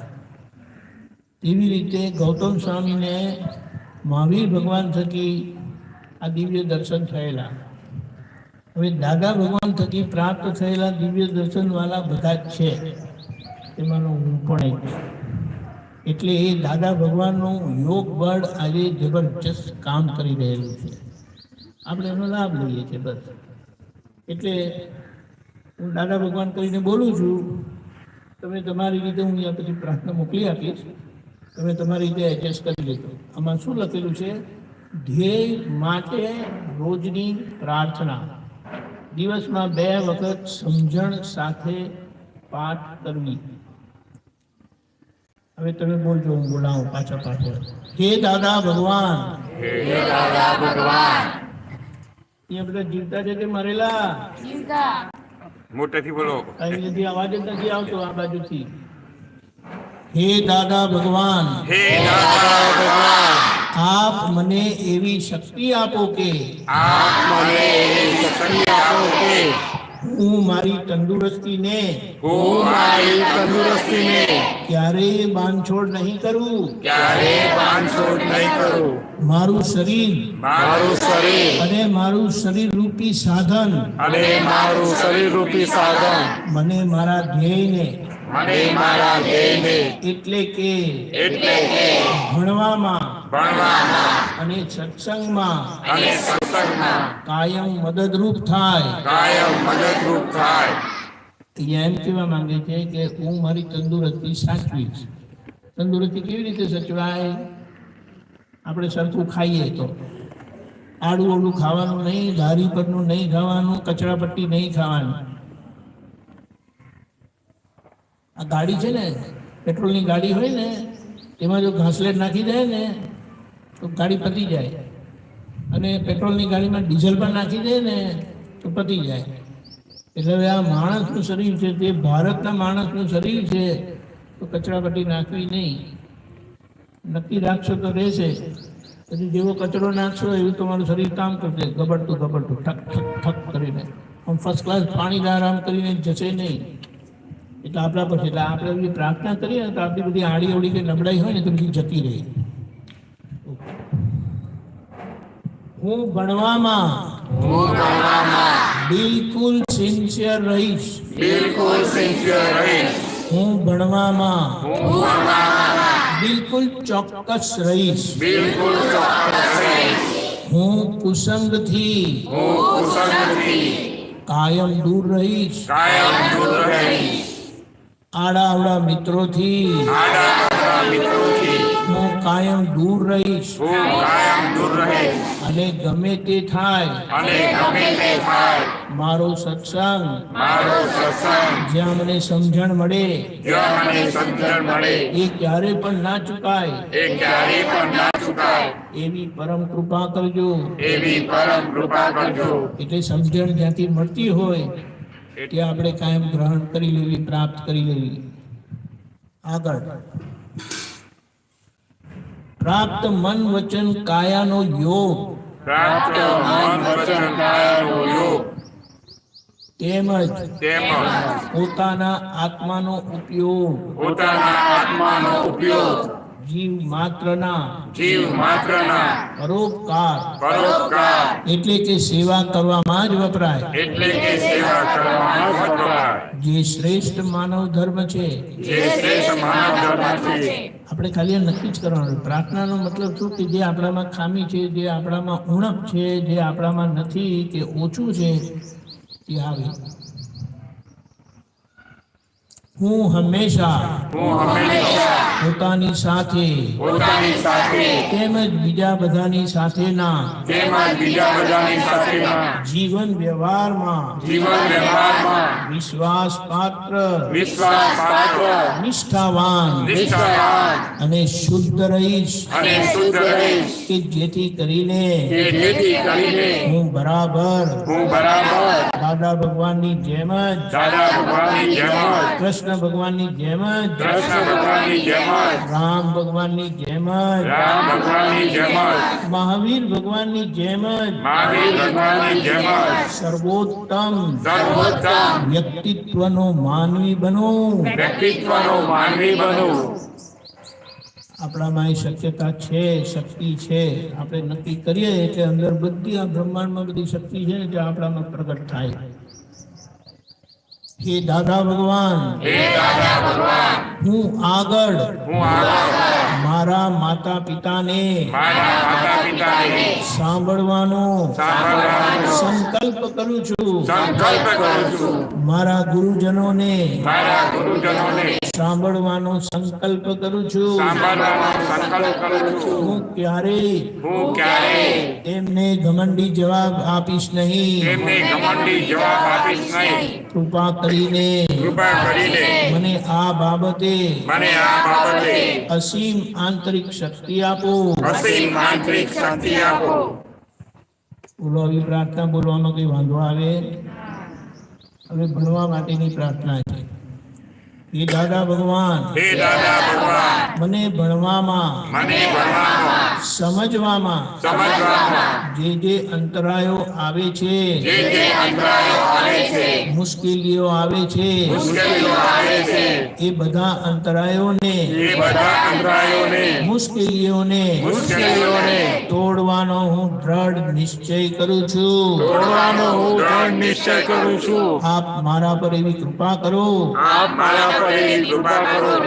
તેવી રીતે ગૌતમ સ્વામીને મહાવીર ભગવાન થકી આ દિવ્ય દર્શન થયેલા. હવે દાદા ભગવાન થકી પ્રાપ્ત થયેલા દિવ્ય દર્શનવાળા બધા જ છે, એમાંનો હું પણ એક છું. એટલે એ દાદા ભગવાનનું યોગ બળ આજે જબરજસ્ત કામ કરી રહેલું છે. આપણે એનો લાભ લઈએ છીએ બસ. એટલે હું દાદા ભગવાન કરીને બોલું છું. તમે તમારી રીતે હું અહીંયા પછી પ્રાર્થના મોકલી આપીશ, તમે તમારી રીતે એડજસ્ટ કરી લેજો. આમાં શું લખેલું છે? ધ્યેય માટે રોજની પ્રાર્થના, દિવસમાં 2 વખત સમજણ સાથે પાઠ કરવી. હવે તમે બોલજો, હું બોલાવું પાછળ. હે દાદા ભગવાન. એ બધા જીવતા છે કે મરેલા? મોટેથી બોલો. કઈ નથી, અવાજ જ નથી આવતો આ બાજુથી. હે દાદા ભગવાન, આપ મને એવી શક્તિ આપો કે હું મારી તંદુરસ્તીને હું મારી તંદુરસ્તીને ક્યારેય બાંધછોડ નહીં કરું. ક્યારેય બાંધછોડ નહીં કરું. મારું શરીર મારું શરીર અને મારું શરીર રૂપી સાધન અને મારું શરીર રૂપી સાધન મને મારા ધ્યેયને મને મારા ધ્યેયને એટલે કે ભણવામાં અને સત્સંગમાં અને સત્સંગમાં કાયમ મદદરૂપ થાય. કાયમ મદદરૂપ થાય. અહીંયા એમ કહેવા માંગે છે કે હું મારી તંદુરસ્તી સાચવીશ. તંદુરસ્તી કેવી રીતે સચવાય? આપણે સરખું ખાઈએ તો આડું ઓડું ખાવાનું નહીં, ધારી પરનું નહીં ખાવાનું, કચરા પટ્ટી નહીં ખાવાનું. આ ગાડી છે ને, પેટ્રોલની ગાડી હોય ને, એમાં જો ઘાસલેટ નાખી દે ને તો ગાડી પતી જાય, અને પેટ્રોલની ગાડીમાં ડીઝલ પણ નાખી દે ને તો પતી જાય. એટલે હવે આ માણસનું શરીર છે, તે ભારતના માણસનું શરીર છે, તો કચરાપટ્ટી નાખવી નહીં. નક્કી રાખશો તો રહેશે, પછી જેવો કચરો નાખશો એવું તમારું શરીર કામ કરશે, ગબડતું ઠક ઠક ઠક કરીને. આમ ફર્સ્ટ ક્લાસ પાણી આરામ કરીને જશે નહીં. એટલે આપણા પછી એટલે આપણે બધી પ્રાર્થના કરીએ તો આપણી બધી આડી અવડી કે નબળાઈ હોય ને તો બધી જતી રહી. હું ભણવામાં બિલકુલ સિન્સિયર રહીશ. બિલકુલ સિન્સિયર રહીશ. હું ભણવામાં બિલકુલ ચોક્કસ રહીશ. બિલકુલ ચોક્કસ રહીશ. હું કુસંગથી કુસંગથી કાયમ દૂર રહીશ. કાયમ દૂર રહીશ. આડા અવડા મિત્રોથી આડા મિત્રોથી હું કાયમ દૂર રહીશ. હું કાયમ દૂર રહીશ. અને ગમે તે થાય અને ગમે તે થાય મારો સત્સંગ મારો સત્સંગ જ્યાં મને સમજણ મળે જ્યાં મને સમજણ મળે એ ક્યારે પણ ના ચૂકાય. એ ક્યારેય પણ ના ચૂકાય. એવી પરમ કૃપા કરજો. એવી પરમ કૃપા કરજો. એટલે સમજણ જ્યાંથી મળતી હોય ત્યાં આપણે કાયમ ગ્રહણ કરી લેવી, પ્રાપ્ત કરી લેવી. આગળ પ્રાપ્ત મન વચન કાયાનો યોગ પ્રાપ્ત મન વચન કાયાનો યોગ તેમજ તેમજ પોતાના આત્માનો ઉપયોગ પોતાના આત્માનો ઉપયોગ જીવ માત્રના જીવ માત્રના પરોપકાર પરોપકાર એટલે કે સેવા કરવામાં જ વપરાય. એટલે કે સેવા કરવામાં જ વપરાય. જે શ્રેષ્ઠ માનવ ધર્મ છે. જે શ્રેષ્ઠ માનવ ધર્મ છે. આપણે ખાલી આ નક્કી જ કરવાનું. પ્રાર્થનાનો મતલબ શું કે જે આપણામાં ખામી છે, જે આપણામાં ઉણપ છે, જે આપણામાં નથી કે ઓછું છે તે આવે. હું હંમેશા પોતાની સાથે તેમજ બીજા બધાની સાથેના જીવન વ્યવહારમાં વિશ્વાસપાત્ર નિષ્ઠાવાન અને શુદ્ધ રહીશ કે જેથી કરીને હું બરાબર દાદા ભગવાનની જેમ જ કૃષ્ણ ભગવાનની જેમ જ રામ ભગવાનની જેમ જ મહાવીર ભગવાનની જેમ જ સર્વોત્તમ વ્યક્તિત્વનો માનવી બનો. આપણામાં એ શક્યતા છે, શક્તિ છે. આપણે નક્કી કરીએ એટલે અંદર બધી આ બ્રહ્માંડમાં બધી શક્તિ છે ને જે આપણામાં પ્રગટ થાય. હે દાદા ભગવાન, હું આગળ મારા માતા પિતાને સાંભળવાનો સંકલ્પ કરું છું. મારા ગુરુજનોને સાંભળવાનો સંકલ્પ કરું છું. હું ક્યારેય એમને ઘમંડી જવાબ આપીશ નહીં. કૃપા કરીને મને આ બાબતે અસીમ આંતરિક શક્તિ આપો. બોલો, આવી પ્રાર્થના બોલવામાં કઈ વાંધો આવે? હવે ભણવા માટેની પ્રાર્થના છે. હે દાદા ભગવાન, મને ભણવામાં સમજવામાં જે અંતરાયો આવે છે, મુશ્કેલીઓ આવે છે, એ બધા અંતરાયોને મુશ્કેલીઓને તોડવાનો હું દ્રઢ નિશ્ચય કરું છું. આપ મારા પર એવી કૃપા કરો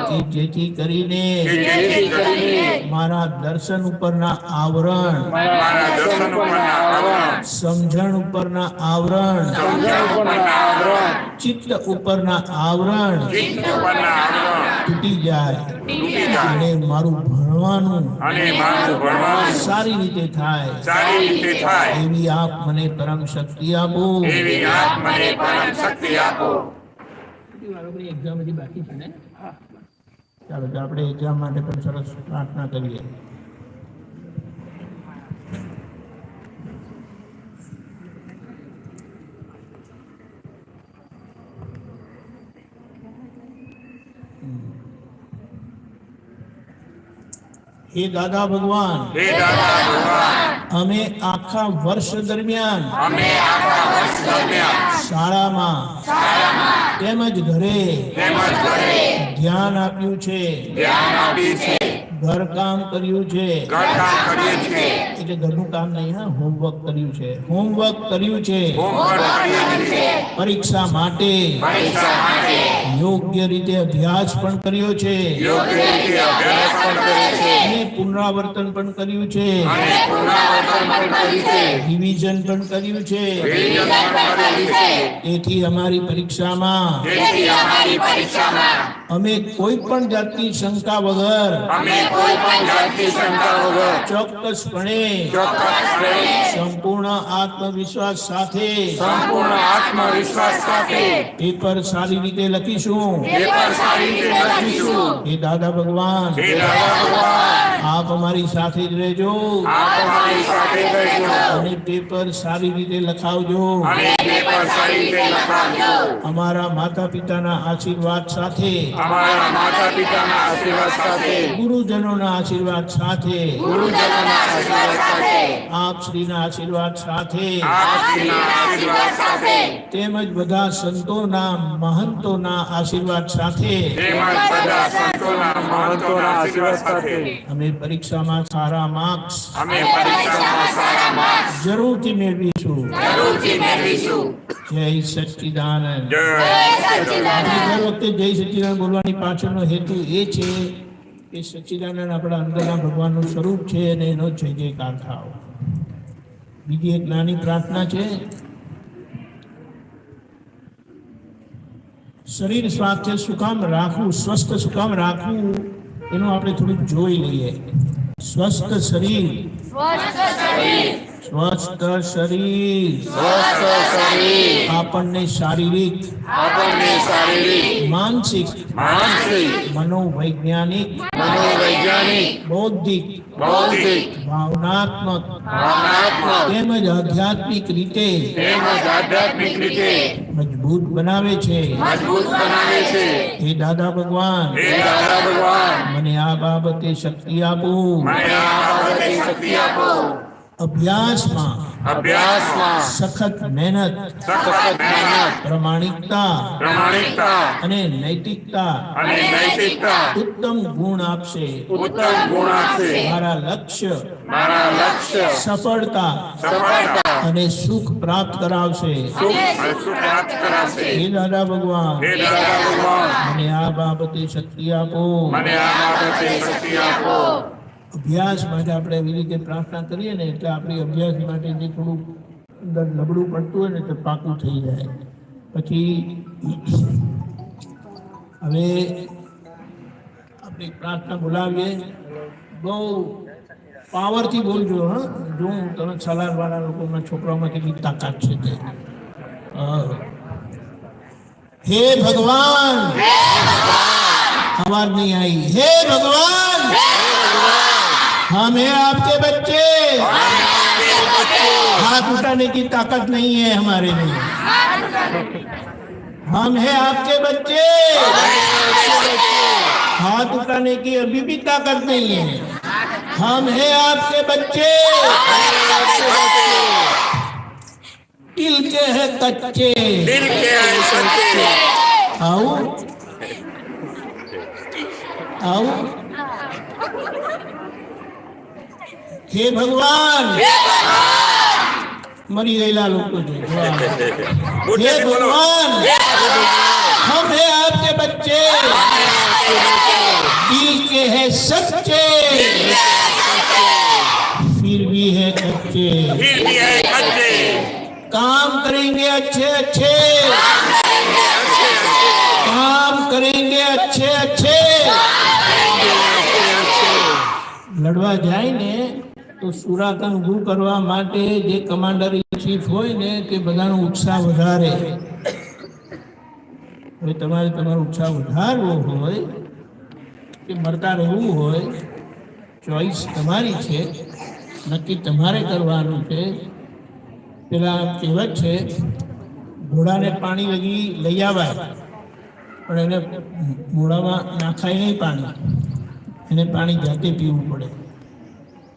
કે જેથી કરીને મારા દર્શન ઉપરના આવરણ, સમજણ ઉપરના આવરણ, ચિત્ત ઉપરના આવરણ તૂટી જાય અને મારું ભણવાનું સારી રીતે થાય એવી આપ મને પરમ શક્તિ આપો. એક્ઝામ હજી બાકી છે ને? ચાલો તો આપણે એક્ઝામ માટે પણ સરસ પ્રાર્થના કરીએ. હે દાદા ભગવાન, અમે આખા વર્ષ દરમિયાન શાળામાં તેમજ ઘરે ધ્યાન આપ્યું છે, ઘરકામ કર્યું છે, એટલે ઘરનું કામ નહીં, હા, હોમવર્ક કર્યું છે, પરીક્ષા માટે યોગ્ય રીતે અભ્યાસ પણ કર્યો છે અને પુનરાવર્તન પણ કર્યું છે, રિવિઝન પણ કર્યું છે. તેથી અમારી પરીક્ષામાં અમે કોઈ પણ જાતની શંકા વગર ચોક્કસપણે સંપૂર્ણ આત્મવિશ્વાસ સાથે પેપર સારી રીતે લખીશું. હે દાદા ભગવાન, આપ અમારી સાથે જ રહેજો અને પેપર સારી રીતે લખાવજો. અમારા માતા પિતાના આશીર્વાદ સાથે, ગુરુજનોના આશીર્વાદ સાથે, આપ શ્રીના આશીર્વાદ સાથે તેમજ બધા સંતોના મહંતોના આશીર્વાદ સાથે અમે પરીક્ષામાં સારા માર્ક્સ જરૂરથી મેળવીશું. જય સચ્ચિદાનંદ. દર વખતે જય સચ્ચિદાનંદ બોલવાની પાછળનો હેતુ એ છે કે સચ્ચિદાનંદ આપણા અંદરના ભગવાનનું સ્વરૂપ છે અને એનો જય જયકાર થાવ. બીજી એક નાની પ્રાર્થના છે. શરીર સ્વાસ્થ્ય સુકામ રાખવું, સ્વસ્થ સુકામ રાખવું, એનું આપણે થોડુંક જોઈ લઈએ. સ્વસ્થ શરીર, સ્વસ્થ શરીર આપણને શારીરિક, માનસિક, મનોવૈજ્ઞાનિક, બૌદ્ધિક, ભાવનાત્મક તેમજ આધ્યાત્મિક રીતે મજબૂત બનાવે છે. હે દાદા ભગવાન, મને આ બાબતે શક્તિ આપો. અભ્યાસમાં સખત મહેનત, પ્રમાણિકતા અને નૈતિકતા ઉત્તમ ગુણ આપશે. મારા લક્ષ્ય સફળતા અને સુખ પ્રાપ્ત કરાવશે. હે દાદા ભગવાન, મને આ બાબતે શક્તિ આપો. અભ્યાસ માટે આપણે એવી રીતે પ્રાર્થના કરીએ ને એટલે આપણી અભ્યાસ માટે જે થોડું અંદર નબળું પડતું હોય ને તે પાકું થઈ જાય. પછી હવે આપણે પ્રાર્થના બોલાવીએ. બહુ પાવરથી બોલજો. હા, જો હું તમે સલાહવાળા લોકોના છોકરાઓમાં કેટલી તાકાત છે તે. હે ભગવાન, आवाज नहीं आई. हे भगवान, हम हैं आपके बच्चे. हाथ उठाने की ताकत नहीं है हमारे में. हम हैं आपके बच्चे. हाथ उठाने की अभी भी ताकत नहीं है. हम हैं आपके बच्चे, दिल के हैं कच्चे। દિલ કે હે સચ્ચે आओ आओ। हे भगवान, मरी गયેલા લોકો છે। हे બોલો भगवान, हम हैं आपके बच्चे, दिल के हैं सच्चे, फिर भी है कच्चे। ફીર ભી હે કચ્ચે काम करेंगे अच्छे अच्छे, काम करेंगे अच्छे अच्छे। લડવા જાય ને તો સુરાતન ઊભું કરવા માટે જે કમાન્ડર ઇન ચીફ હોય ને તે બધાનો ઉત્સાહ વધારે। હવે તમારે તમારો ઉત્સાહ વધારવો હોય કે મરતા રહેવું હોય, ચોઈસ તમારી છે, નક્કી તમારે કરવાનું છે। પેલા કહેવત છે, ઘોડાને પાણી લઈ આવાય પણ એને મોઢામાં નાખાય નહીં પાણી, એને પાણી જાતે પીવું પડે।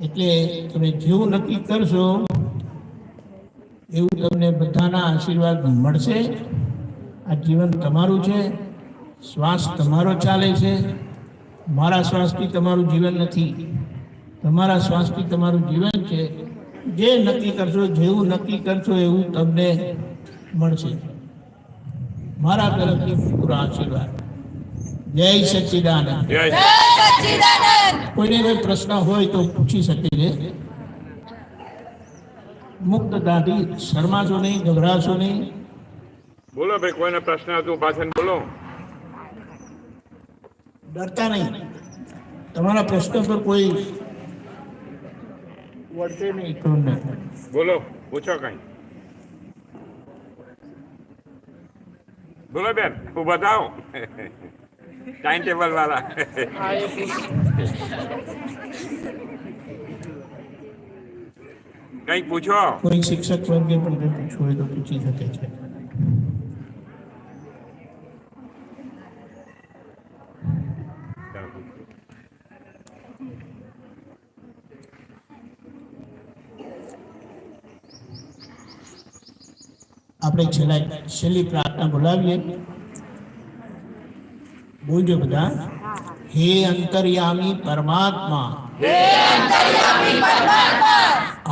એટલે તમે જેવું નક્કી કરશો એવું તમને બધાના આશીર્વાદ મળશે। આ જીવન તમારું છે, શ્વાસ તમારો ચાલે છે, મારા શ્વાસથી તમારું જીવન નથી, તમારા શ્વાસથી તમારું જીવન છે। જે નક્કી કરશો, જેવું નક્કી કરશો એવું તમને મળશે। મારા તરફથી પૂરા આશીર્વાદ। જય સચ્ચિદાનંદ। જય કોઈને કોઈ પ્રશ્ન હોય તો પૂછી શકે છે। મુક્તતાથી શરમાશો નહીં, ગભરાશો નહીં। બોલો ભાઈ, કોઈને પ્રશ્ન હતું પાછળ બોલો। ડરતા નહીં। તમારા પ્રશ્ન પર કોઈ વળશે નહીં તમને। બોલો, પૂછો કઈ। બોલો બેન, ઉભા થાઓ। ટાઈમ ટેબલ વાળા। કઈક પૂછો। કોઈ શિક્ષક વર્ગે પણ કંઈ પૂછવું હોય તો પૂછી શકે છે। આપણે છેલ્લી પ્રાર્થના બોલાવીએ। બોલજો બધા। હે અંતર્યામી પરમાત્મા,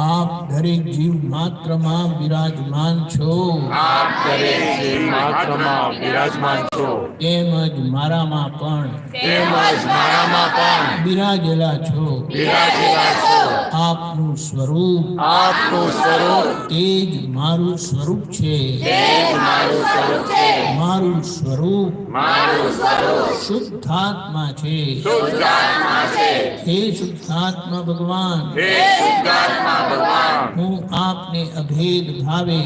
આપ દરેક જીવ માત્રમાં બિરાજમાન છો, આપ દરેક જીવ માત્રમાં બિરાજમાન છો, તેમજ મારામાં પણ મારામાં પણ બિરાજેલા છો। બિરાજેલા છો। આપનું સ્વરૂપ, આપનું સ્વરૂપ તે જ મારું સ્વરૂપ છે। મારું સ્વરૂપ શુદ્ધાત્મા છે। હે શુદ્ધાત્મા ભગવાન, હું આપને અભેદ ભાવે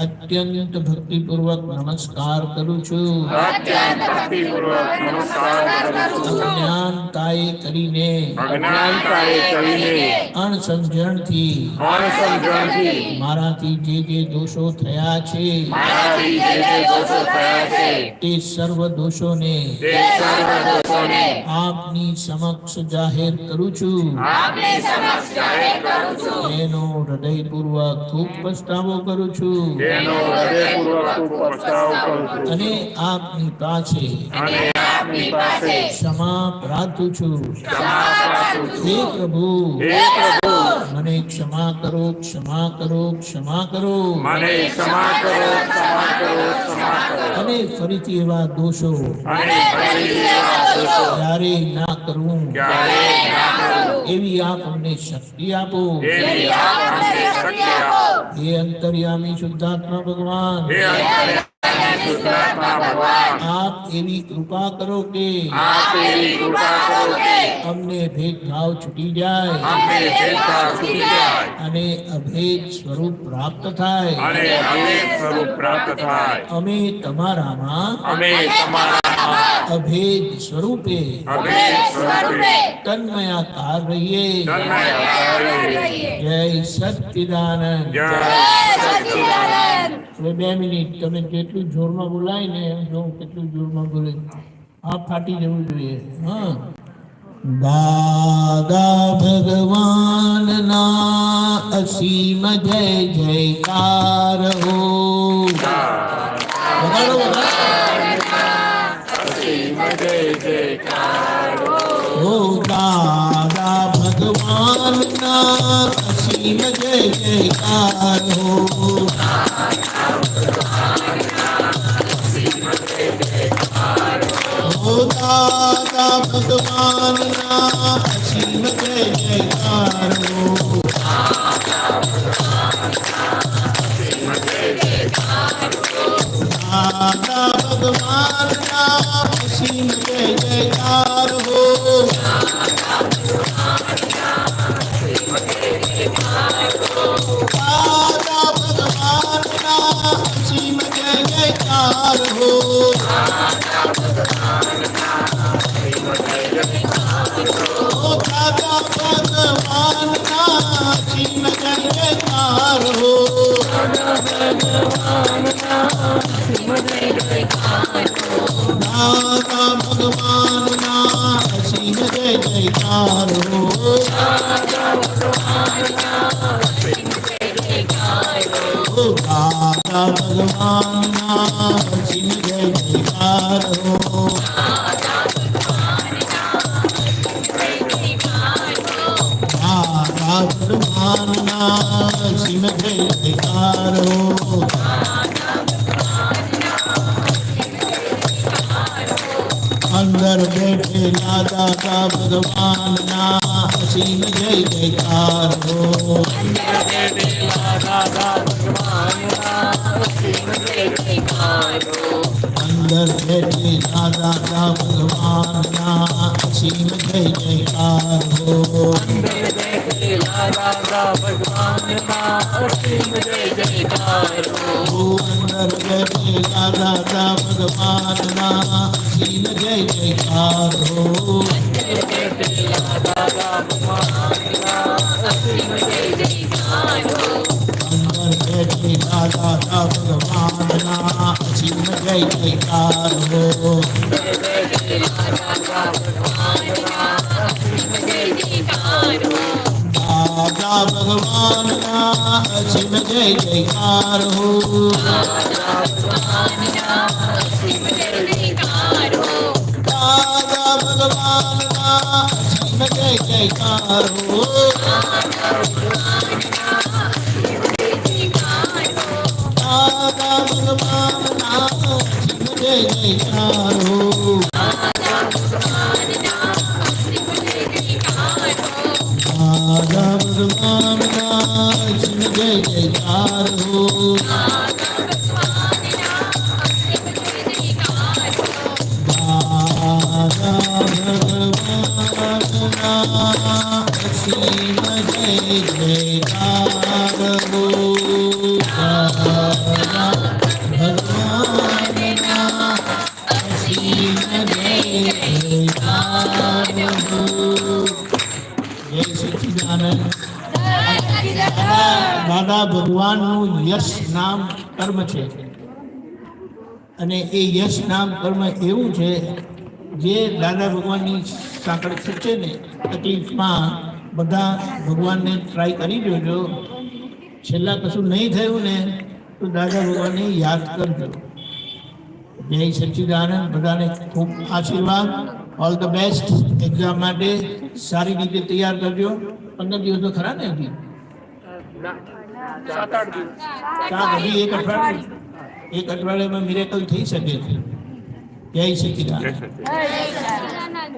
અત્યંત ભક્તિપૂર્વક નમસ્કાર કરું છું। અજ્ઞાનતાએ કરીને અણસમજણથી મારાથી જે દોષો થયા છે તે સર્વ દોષોને આપની સમક્ષ જાહેર કરું છું। એનો હૃદયપૂર્વક ખૂબ પસ્તાવો કરું છું અને આપની પાસે ક્ષમા પ્રાર્થું છું। હે પ્રભુ, મને ક્ષમા કરો, ક્ષમા કરો, ક્ષમા કરો। અને ફરીથી એવા દોષો ક્યારે ના કરવું એવી આપ અમને શક્તિ આપો। હે અંતર્યામી શુદ્ધાત્મા ભગવાન, आप एवी कृपा करो के अमने भेदभाव छूटी जाए અને અભેદ સ્વરૂપ પ્રાપ્ત થાય। અમે તમારામાં અભેદ સ્વરૂપે તન્મયાકાર રહીએ। જય સચ્ચિદાનંદ। હવે 2 મિનિટ તમે જેટલું જોરમાં બોલાય ને જો કેટલું જોરમાં બોલે આ ફાટી જવું જોઈએ। હા, દાદા ભગવાનના અસીમ જય જયકાર હો. વગાડો, હો દાદા ભગવાનના અસીમ જય જયકાર હો. હો દાદા ભગવાનના અસીમ જય જયકાર હો. દાદા ભગવાનના અસીમ જય જયકાર હો. દાદા ભગવાનના અસીમ જય જયકાર હો. ઓ દાદા ભગવાનના અસીમ જય જયકાર હો. દાદા ભગવાનના અસીમ જય જયકાર હો. ઓ દાદા ભગવાનના અસીમ જય જયકાર હો. દાદા ભગવાનના અસીમ જય જયકાર હો. અંદર બેઠેલા દાદા ભગવાનના અસીમ જય જયકાર હો. અંદર બેઠેલા દાદા ભગવાનના અસીમ જય જયકાર હો. અંદર બેઠેલા દાદા ભગવાનના અસીમ જય જયકાર હો. અંદર બેઠેલા દાદા ભગવાનના અસીમ જય જયકાર હો. દાદા ભગવાનના અસીમ જય જયકાર હો. દાદા ભગવાનના અસીમ જય જયકાર હો. દાદા ભગવાનના અસીમ જય જયકાર હો. દાદા ભગવાનના અસીમ જય જયકાર હો. દાદા ભગવાનના અસીમ જય જયકાર હો. દાદા ભગવાનના અસીમ જય જયકાર હો. જય સચ્ચિદાનંદ. દાદા ભગવાનનું યશ નામ કર્મ છે અને એ યશ નામ કર્મ એવું છે જે દાદા ભગવાનની સાંકળ ખેંચે ને તકલીફમાં બધા ભગવાનને ટ્રાય કરી જોજો. છેલ્લા કશું નહીં થયું ને તો દાદા ભગવાનને યાદ કરજો. જય સચ્ચિદાનંદ. બધાને ખૂબ આશીર્વાદ. All the best. એક્ઝામ માટે સારી રીતે તૈયાર કરજો. 15 દિવસ તો ખરા ને હજી? 7-8 દિવસ. હજી એક અઠવાડિયામાં મિરેકલ થઈ શકે છે. જય સચ્ચિદાનંદ. જય સચિદાનંદ.